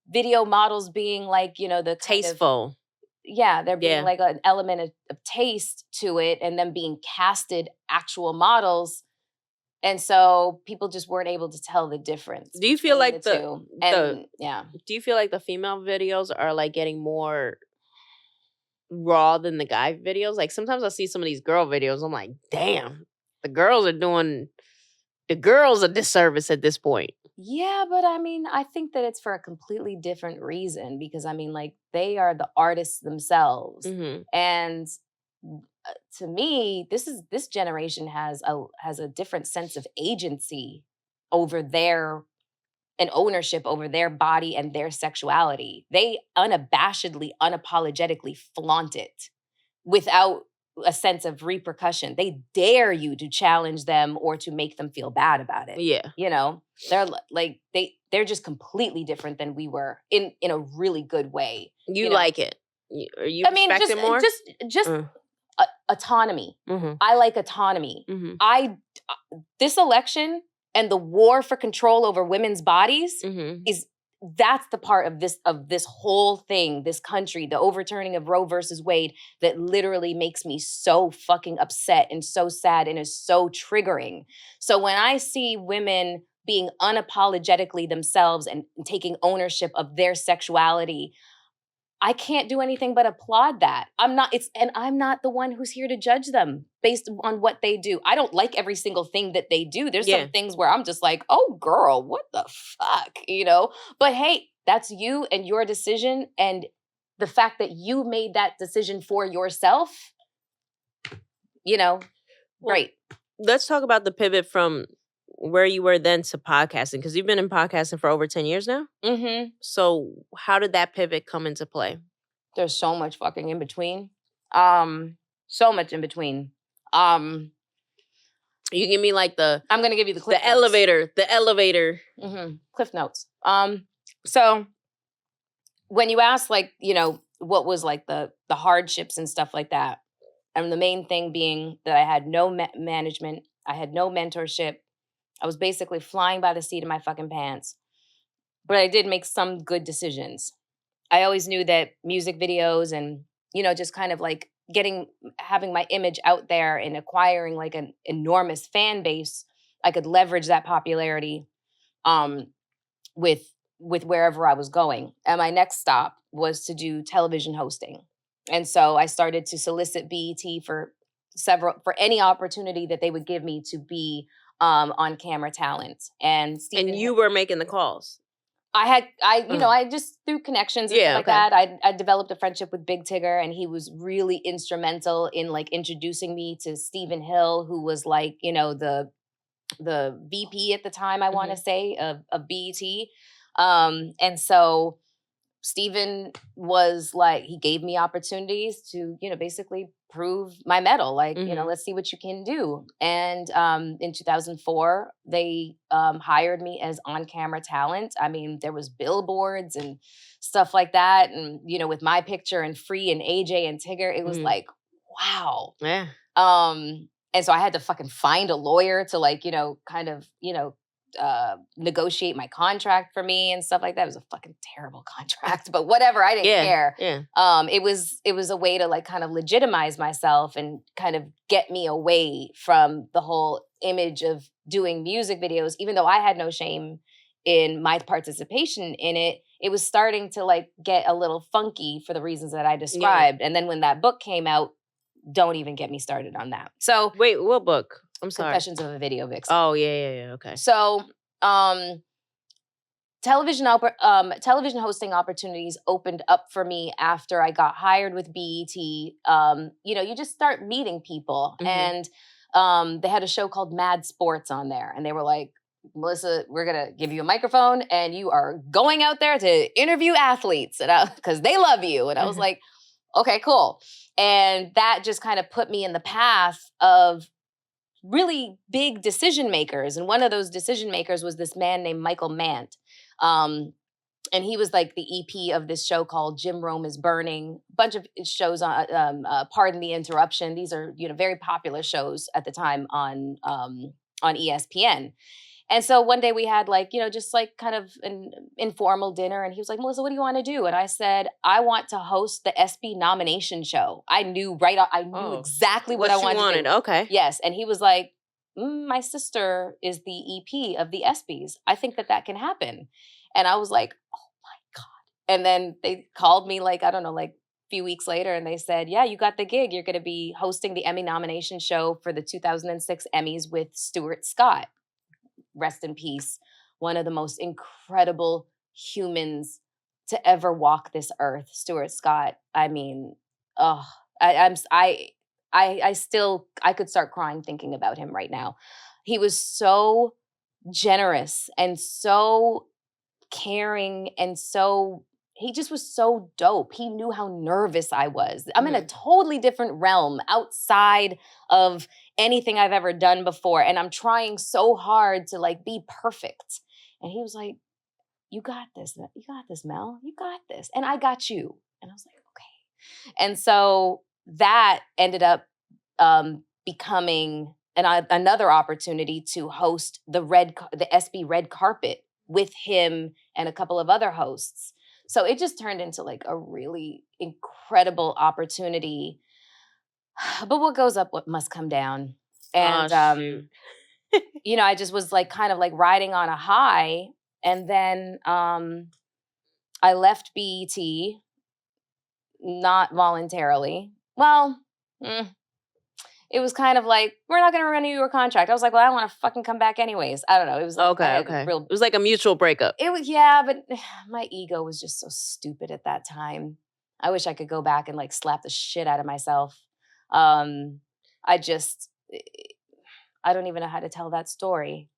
video models being like, the tasteful. There being like an element of taste to it, and then being casted actual models. And so people just weren't able to tell the difference. Do you feel like do you feel like the female videos are like getting more raw than the guy videos? Like sometimes I see some of these girl videos, I'm like, damn, the girls are doing the girls a disservice at this point. Yeah, but I mean, I think that it's for a completely different reason, because I mean, like, they are the artists themselves. Mhm. And to me, this generation has a different sense of agency over and ownership over their body and their sexuality. They unabashedly, unapologetically flaunt it without a sense of repercussion. They dare you to challenge them or to make them feel bad about it. Yeah. They're like, they're just completely different than we were in a really good way. You like it? Are you respect it more? Just autonomy. Mhm. I like autonomy. Mhm. This election and the war for control over women's bodies Mhm. that's the part of this whole thing, this country, the overturning of Roe versus Wade, that literally makes me so fucking upset and so sad and is so triggering. So when I see women being unapologetically themselves and taking ownership of their sexuality, I can't do anything but applaud that. I'm not the one who's here to judge them based on what they do. I don't like every single thing that they do. There's some things where I'm just like, oh girl, what the fuck, But hey, That's you and your decision. And the fact that you made that decision for yourself, great. Let's talk about the pivot from where you were then to podcasting, because you've been in podcasting for over 10 years now. Mm-hmm. So how did that pivot come into play? There's so much fucking in between. So much in between. You give me like I'm gonna give you the cliff notes. The elevator. Mm-hmm. Cliff notes. So when you ask, like, what was like the hardships and stuff like that, and the main thing being that I had no management, I had no mentorship. I was basically flying by the seat of my fucking pants. But I did make some good decisions. I always knew that music videos and, just kind of like having my image out there and acquiring like an enormous fan base, I could leverage that popularity with wherever I was going. And my next stop was to do television hosting. And so I started to solicit BET for any opportunity that they would give me to be on camera talent. And you were making the calls. I just through connections and stuff like that. I developed a friendship with Big Tigger, and he was really instrumental in like introducing me to Stephen Hill, who was like, the VP at the time, I want to say, of BET. And so Stephen was like, he gave me opportunities to, basically prove my mettle. Like, let's see what you can do. And in 2004, they hired me as on-camera talent. I mean, there was billboards and stuff like that. And, with my picture and Free and AJ and Tigger, it was like, wow. Yeah. And so I had to fucking find a lawyer to like, kind of, negotiate my contract for me and stuff like that. It was a fucking terrible contract, but whatever. I didn't care. Yeah. It was a way to like kind of legitimize myself and kind of get me away from the whole image of doing music videos. Even though I had no shame in my participation in it, it was starting to like get a little funky for the reasons that I described. And then when that book came out, don't even get me started on that. So wait, what book? I'm sorry. Confessions of a Video Vixen. Oh, yeah. Okay. So, television hosting opportunities opened up for me after I got hired with BET. You just start meeting people, and they had a show called Mad Sports on there, and they were like, Melyssa, we're gonna give you a microphone, and you are going out there to interview athletes, and because they love you. And I was like, okay, cool. And that just kind of put me in the path of really big decision makers. And one of those decision makers was this man named Michael Mant. And he was like the EP of this show called Jim Rome is Burning, a bunch of shows on Pardon the Interruption. These are, very popular shows at the time on ESPN. And so one day we had like, just like kind of an informal dinner. And he was like, Melyssa, what do you want to do? And I said, I want to host the ESPY nomination show. I knew exactly what I wanted to do. Okay. Yes. And he was like, my sister is the EP of the ESPYs. I think that can happen. And I was like, oh my God. And then they called me like, I don't know, like a few weeks later. And they said, yeah, you got the gig. You're going to be hosting the Emmy nomination show for the 2006 Emmys with Stuart Scott. Rest in peace, one of the most incredible humans to ever walk this earth, Stuart Scott. I mean, I could start crying thinking about him right now. He was so generous and so caring, and he just was so dope. He knew how nervous I was. I'm in a totally different realm outside of anything I've ever done before. And I'm trying so hard to like be perfect. And he was like, you got this. You got this, Mel. You got this. And I got you. And I was like, okay. And so that ended up becoming another opportunity to host the ESPY red carpet with him and a couple of other hosts. So it just turned into like a really incredible opportunity. But what goes up, what must come down. And, I just was like kind of like riding on a high. And then I left BET, not voluntarily. Well, it was kind of like, we're not going to renew your contract. I was like, well, I don't want to fucking come back anyways. I don't know. It was like, Okay. It was like a mutual breakup. It was, yeah, but my ego was just so stupid at that time. I wish I could go back and like slap the shit out of myself. I don't even know how to tell that story.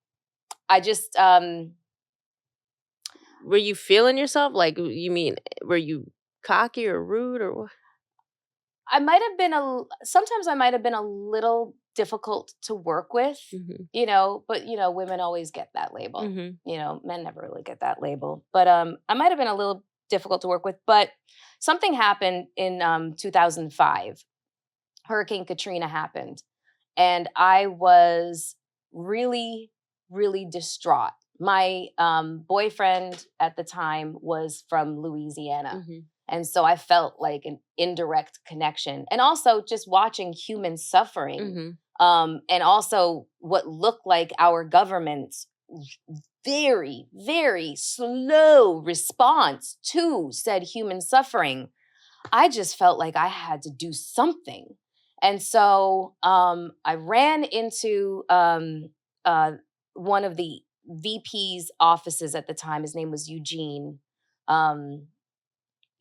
Were you feeling yourself? Like, you mean, were you cocky or rude or what? Sometimes I might have been a little difficult to work with, but women always get that label. Men never really get that label, but I might have been a little difficult to work with, but something happened in 2005. Hurricane Katrina happened, and I was really, really distraught. My boyfriend at the time was from Louisiana. And so I felt like an indirect connection. And also just watching human suffering, and also what looked like our government's very, very slow response to said human suffering. I just felt like I had to do something. And so I ran into one of the VP's offices at the time. His name was Eugene.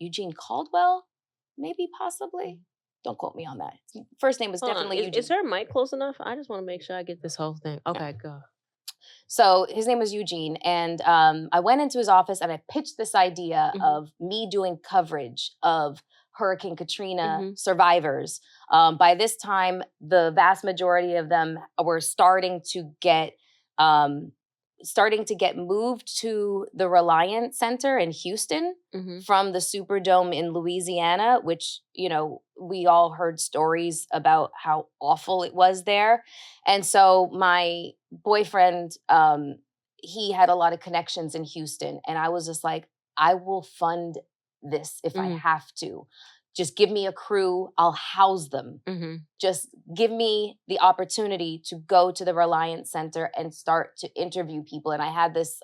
Eugene Caldwell, maybe, possibly. Don't quote me on that. His first name was definitely Eugene. Is her mic close enough? I just want to make sure I get this whole thing. Okay, go. So his name was Eugene, and I went into his office and I pitched this idea of me doing coverage of Hurricane Katrina survivors. By this time, the vast majority of them were starting to get moved to the Reliant Center in Houston from the Superdome in Louisiana, which, we all heard stories about how awful it was there. And so my boyfriend, he had a lot of connections in Houston. And I was just like, I will fund this if I have to. Just give me a crew, I'll house them. Just give me the opportunity to go to the Reliance Center and start to interview people. And I had this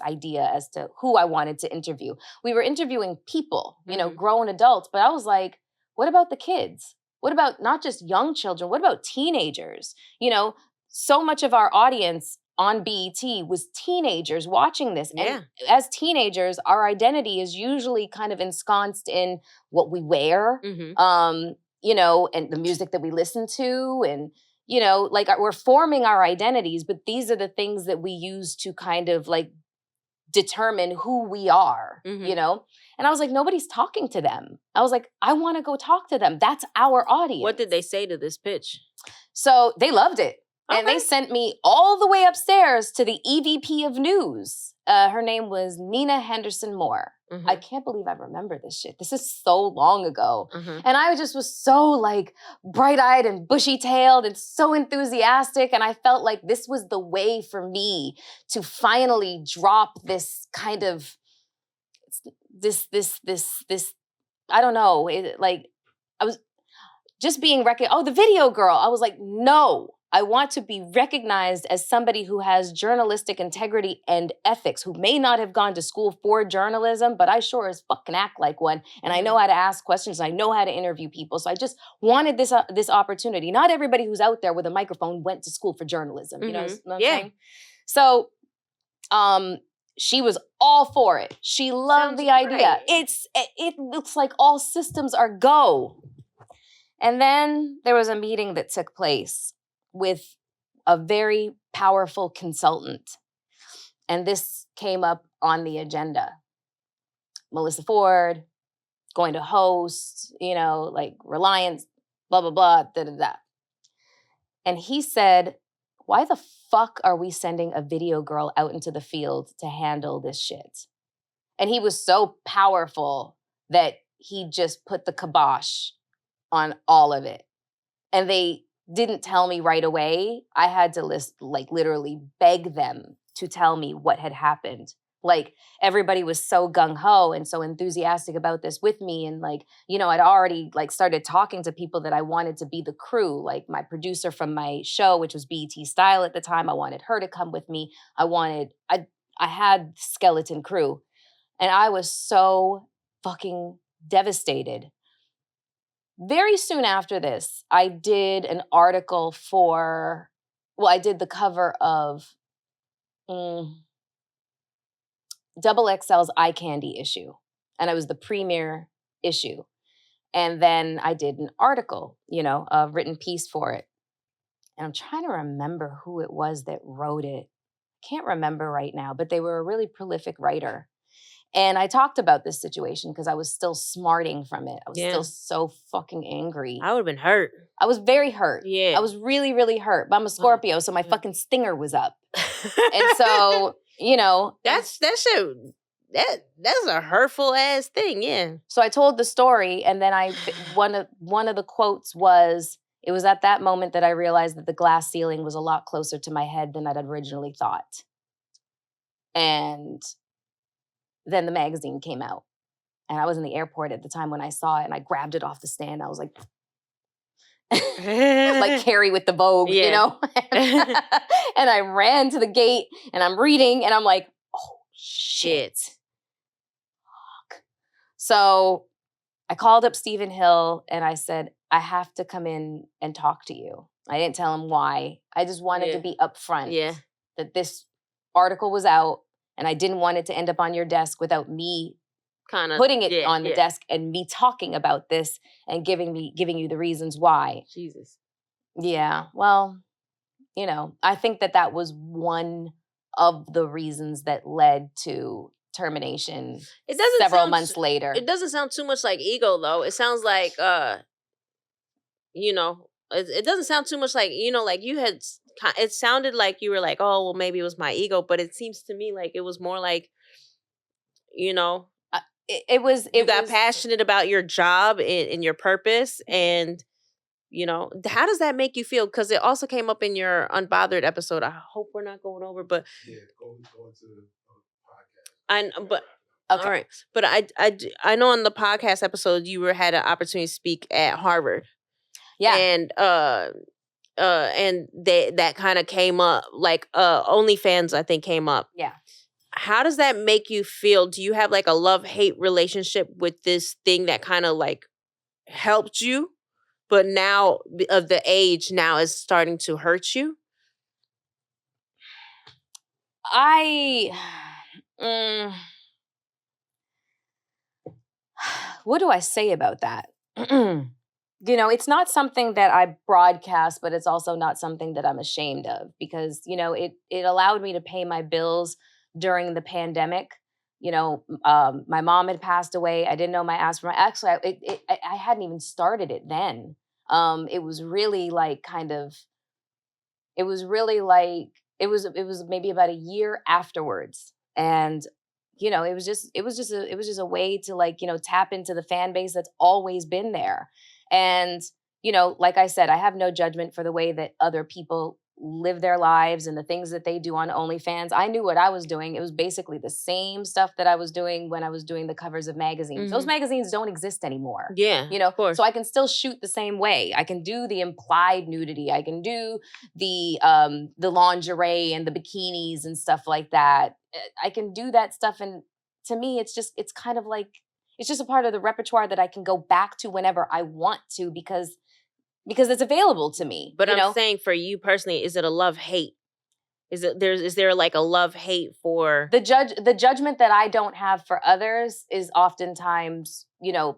idea as to who I wanted to interview. We were interviewing people, grown adults, but I was like, what about the kids? What about not just young children? What about teenagers? So much of our audience on BET was teenagers watching this. And as teenagers, our identity is usually kind of ensconced in what we wear, and the music that we listen to. And, we're forming our identities, but these are the things that we use to kind of like determine who we are, And I was like, nobody's talking to them. I was like, I want to go talk to them. That's our audience. What did they say to this pitch? So they loved it. And they sent me all the way upstairs to the EVP of news. Her name was Nina Henderson Moore. I can't believe I remember this shit. This is so long ago. And I just was so like bright-eyed and bushy-tailed and so enthusiastic. And I felt like this was the way for me to finally drop this kind of, this, I don't know. I was just being the video girl. I was like, no. I want to be recognized as somebody who has journalistic integrity and ethics, who may not have gone to school for journalism, but I sure as fucking act like one. And I know how to ask questions. I know how to interview people. So I just wanted this opportunity. Not everybody who's out there with a microphone went to school for journalism. You know what I'm saying? So she was all for it. She loved the idea. It looks like all systems are go. And then there was a meeting that took place with a very powerful consultant. And this came up on the agenda. Melyssa Ford, going to host, Reliance, blah, blah, blah, da, da, da. And he said, why the fuck are we sending a video girl out into the field to handle this shit? And he was so powerful that he just put the kibosh on all of it. And they didn't tell me right away. I had to literally beg them to tell me what had happened. Like, everybody was so gung-ho and so enthusiastic about this with me. And I'd already started talking to people that I wanted to be the crew. Like my producer from my show, which was BET Style at the time. I wanted her to come with me. I had skeleton crew. And I was so fucking devastated. very soon after this, I did an article I did the cover of Double XL's Eye Candy issue. And I was the premier issue. And then I did an article, a written piece for it. And I'm trying to remember who it was that wrote it. I can't remember right now, but they were a really prolific writer. And I talked about this situation because I was still smarting from it. I was still so fucking angry. I would have been hurt. I was very hurt. Yeah. I was really, really hurt. But I'm a Scorpio, so my fucking stinger was up. And so, that's a hurtful ass thing, yeah. So I told the story, and then one of the quotes was, "It was at that moment that I realized that the glass ceiling was a lot closer to my head than I'd originally thought." And then the magazine came out, and I was in the airport at the time when I saw it, and I grabbed it off the stand. I was like, like Carrie with the Vogue, and I ran to the gate, and I'm reading, and I'm like, oh, shit. Fuck. So I called up Stephen Hill, and I said, I have to come in and talk to you. I didn't tell him why. I just wanted to be upfront that this article was out, and I didn't want it to end up on your desk without me kind of putting it on the desk and me talking about this and giving you the reasons why. Jesus. Yeah. Well, I think that was one of the reasons that led to termination several months later. It doesn't sound too much like ego, though. It sounds like, it doesn't sound too much like, like you had, it sounded like you were like, oh, well, maybe it was my ego. But it seems to me like it was more like, you got passionate about your job and your purpose. And, how does that make you feel? Because it also came up in your Unbothered episode. I hope we're not going over, but. Yeah, go into the podcast. Okay. All right. But I know on the podcast episode, you had an opportunity to speak at Harvard. Yeah. And that kind of came up, like OnlyFans, I think, came up. Yeah. How does that make you feel? Do you have like a love-hate relationship with this thing that kind of like helped you, but now of the age now is starting to hurt you? What do I say about that? It's not something that I broadcast, but it's also not something that I'm ashamed of because, it allowed me to pay my bills during the pandemic. My mom had passed away. I didn't know my ass from my, actually, I hadn't even started it then. It was really like it was maybe about a year afterwards. And, it was just a way to like, tap into the fan base that's always been there. And, like I said, I have no judgment for the way that other people live their lives and the things that they do on OnlyFans. I knew what I was doing. It was basically the same stuff that I was doing when I was doing the covers of magazines. Mm-hmm. Those magazines don't exist anymore. Yeah, of course. So I can still shoot the same way. I can do the implied nudity. I can do the lingerie and the bikinis and stuff like that. I can do that stuff. And to me, it's kind of like, it's just a part of the repertoire that I can go back to whenever I want to because it's available to me. But I'm saying for you personally, is it a love-hate? Is there like a love-hate for the judgment that I don't have for others is oftentimes,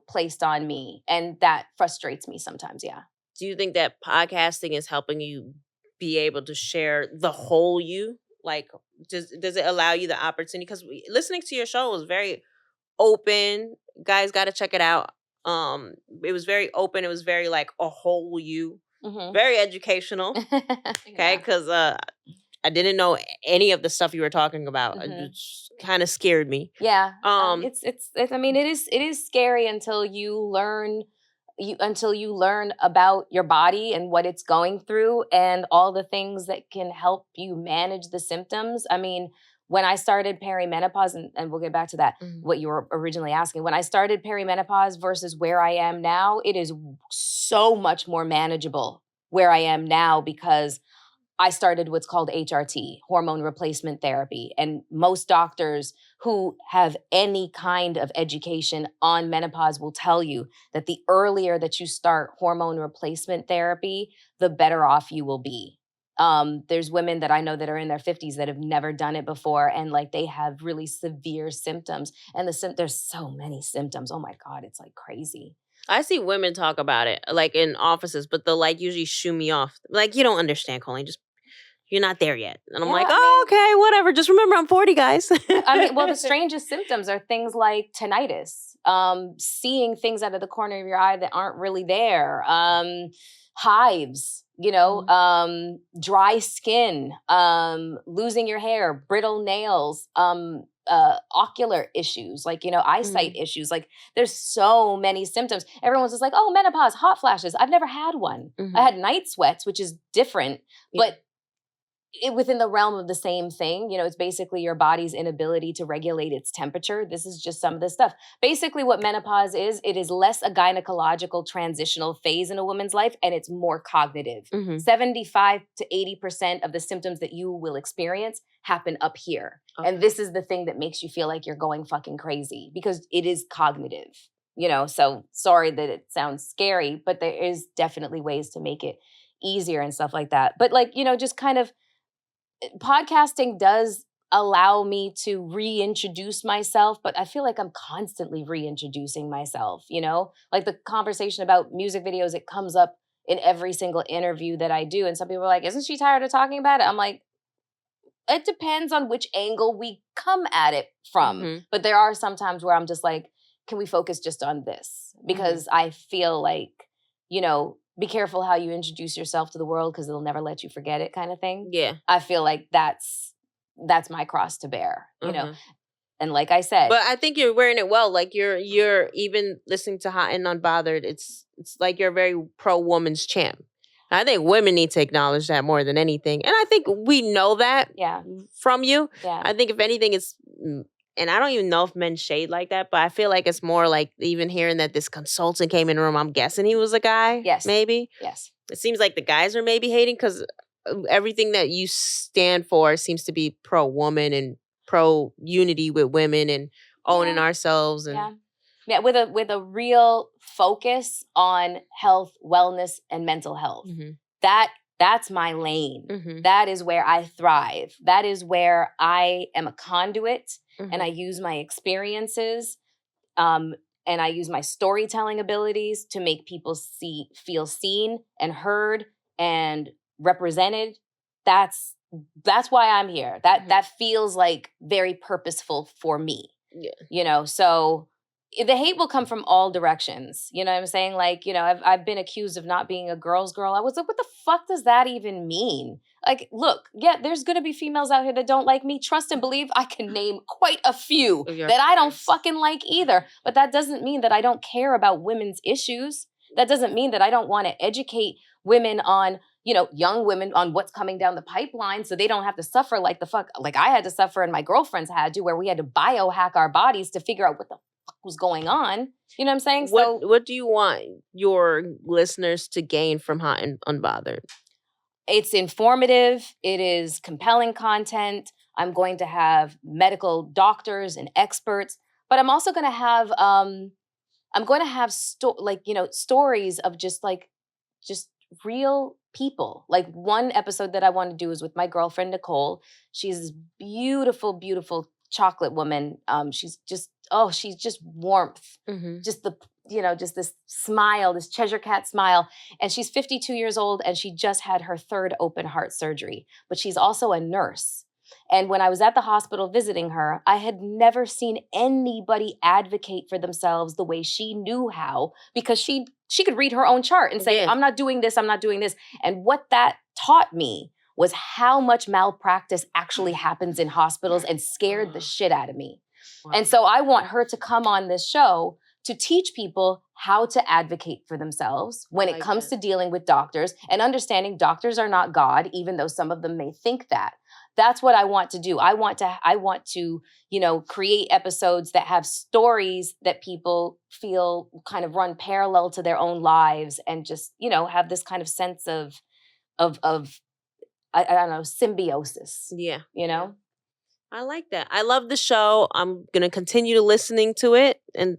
placed on me. And that frustrates me sometimes, yeah. Do you think that podcasting is helping you be able to share the whole you? Like, does it allow you the opportunity? Because listening to your show was very open. Guys got to check it out. It was very open. It was very like a whole you, very educational. Okay, because I didn't know any of the stuff you were talking about. It just kind of scared me. Yeah. It's. I mean, it is scary until you learn. Until you learn about your body and what it's going through and all the things that can help you manage the symptoms. I mean, when I started perimenopause, and we'll get back to that, what you were originally asking, when I started perimenopause versus where I am now, it is so much more manageable where I am now because I started what's called HRT, hormone replacement therapy. And most doctors who have any kind of education on menopause will tell you that the earlier that you start hormone replacement therapy, the better off you will be. There's women that I know that are in their 50s that have never done it before, and like they have really severe symptoms. And there's so many symptoms. Oh my God, it's like crazy. I see women talk about it like in offices, but they'll like usually shoo me off. Like, you don't understand, Coline. Just you're not there yet. And I'm like, okay, whatever. Just remember I'm 40, guys. I mean, well, the strangest symptoms are things like tinnitus, seeing things out of the corner of your eye that aren't really there, hives, dry skin, losing your hair, brittle nails, ocular issues, like, eyesight issues. Like, there's so many symptoms. Everyone's just like, oh, menopause, hot flashes. I've never had one. I had night sweats, which is different, but within the realm of the same thing. It's basically your body's inability to regulate its temperature. This is just some of the stuff. Basically what menopause is, it is less a gynecological transitional phase in a woman's life, and it's more cognitive. 75 to 80% of the symptoms that you will experience happen up here. Okay. And this is the thing that makes you feel like you're going fucking crazy, because it is cognitive. So sorry that it sounds scary, but there is definitely ways to make it easier and stuff like that. But like, just kind of, podcasting does allow me to reintroduce myself, but I feel like I'm constantly reintroducing myself, like the conversation about music videos, it comes up in every single interview that I do. And some people are like, isn't she tired of talking about it? I'm like, it depends on which angle we come at it from. But there are some times where I'm just like, can we focus just on this? Because I feel like, be careful how you introduce yourself to the world, because they'll never let you forget it, kind of thing. Yeah. I feel like that's my cross to bear, And like I said, but I think you're wearing it well. Like you're even listening to Hot and Unbothered. It's like you're a very pro woman's champ. I think women need to acknowledge that more than anything, and I think we know that. From you. Yeah. I think if anything, it's. And I don't even know if men shade like that, but I feel like it's more like even hearing that this consultant came in the room, I'm guessing he was a guy. Yes. Maybe. Yes. It seems like the guys are maybe hating because everything that you stand for seems to be pro-woman and pro-unity with women and owning ourselves. And yeah, with a real focus on health, wellness, and mental health. That's my lane. That is where I thrive. That is where I am a conduit. And I use my experiences and I use my storytelling abilities to make people feel seen and heard and represented. That's why I'm here. That feels like very purposeful for me. Yeah. So the hate will come from all directions. You know what I'm saying? Like, I've been accused of not being a girl's girl. I was like, what the fuck does that even mean? Like, look, there's going to be females out here that don't like me. Trust and believe I can name quite a few that I don't fucking like either. But that doesn't mean that I don't care about women's issues. That doesn't mean that I don't want to educate women on, young women on what's coming down the pipeline so they don't have to suffer like the fuck, like I had to suffer and my girlfriends had to, where we had to biohack our bodies to figure out what the fuck was going on. You know what I'm saying? What do you want your listeners to gain from Hot and Unbothered? It's informative. It is compelling content. I'm going to have medical doctors and experts, but I'm also going to have stories of just real people. Like one episode that I want to do is with my girlfriend Nicole. She's this beautiful, beautiful chocolate woman. She's just warmth. Just just this smile, this Cheshire cat smile. And she's 52 years old and she just had her third open heart surgery, but she's also a nurse. And when I was at the hospital visiting her, I had never seen anybody advocate for themselves the way she knew how, because she could read her own chart and say, I'm not doing this, I'm not doing this. And what that taught me was how much malpractice actually happens in hospitals, and scared the shit out of me. Wow. And so I want her to come on this show to teach people how to advocate for themselves when it comes to dealing with doctors, and understanding doctors are not God, even though some of them may think that. That's what I want to do. I want to, create episodes that have stories that people feel kind of run parallel to their own lives, and just, have this kind of sense of I don't know, symbiosis. Yeah. You know? I like that. I love the show. I'm going to continue listening to it and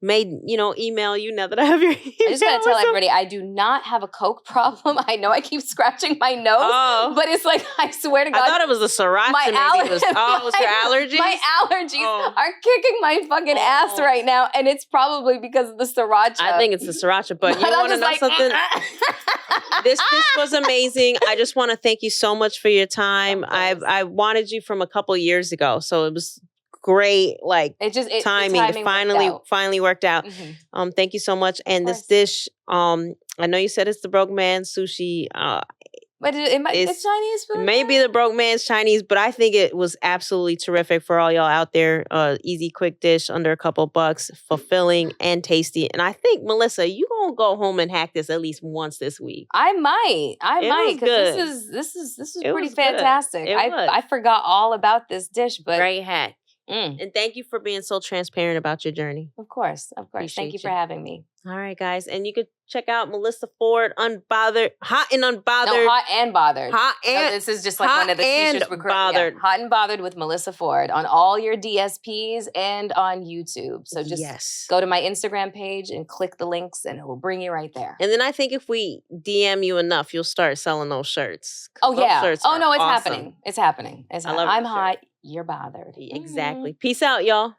email you now that I have your email. I just gotta tell everybody, I do not have a Coke problem. I know I keep scratching my nose, but it's like, I swear to God. I thought it was a Sriracha. It's your allergies? My allergies are kicking my fucking ass right now, and it's probably because of the Sriracha. I think it's the Sriracha, but you want to know something? This was amazing. I just want to thank you so much for your time. I wanted you from a couple years ago, so it was great, timing. It finally worked out. Mm-hmm. Thank you so much. And this dish, I know you said it's the broke man's sushi. But it's Chinese food. Maybe the broke man's Chinese, but I think it was absolutely terrific for all y'all out there. Easy, quick dish, under a couple bucks, fulfilling and tasty. And I think, Melyssa, you gonna go home and hack this at least once this week. I might, because this is pretty fantastic. I forgot all about this dish, but great hack. And thank you for being so transparent about your journey. Of course. Thank you for having me. All right, guys. And you could check out Melyssa Ford, Unbothered, Hot and Unbothered. No, Hot and Bothered. This is just like one of the t-shirts we're bothered. Yeah, Hot and Bothered with Melyssa Ford on all your DSPs and on YouTube. So just go to my Instagram page and click the links and it will bring you right there. And then I think if we DM you enough, you'll start selling those shirts. Oh, yeah. Shirts no, it's awesome. happening. It's happening. I'm hot. You're bothered. Exactly. Peace out, y'all.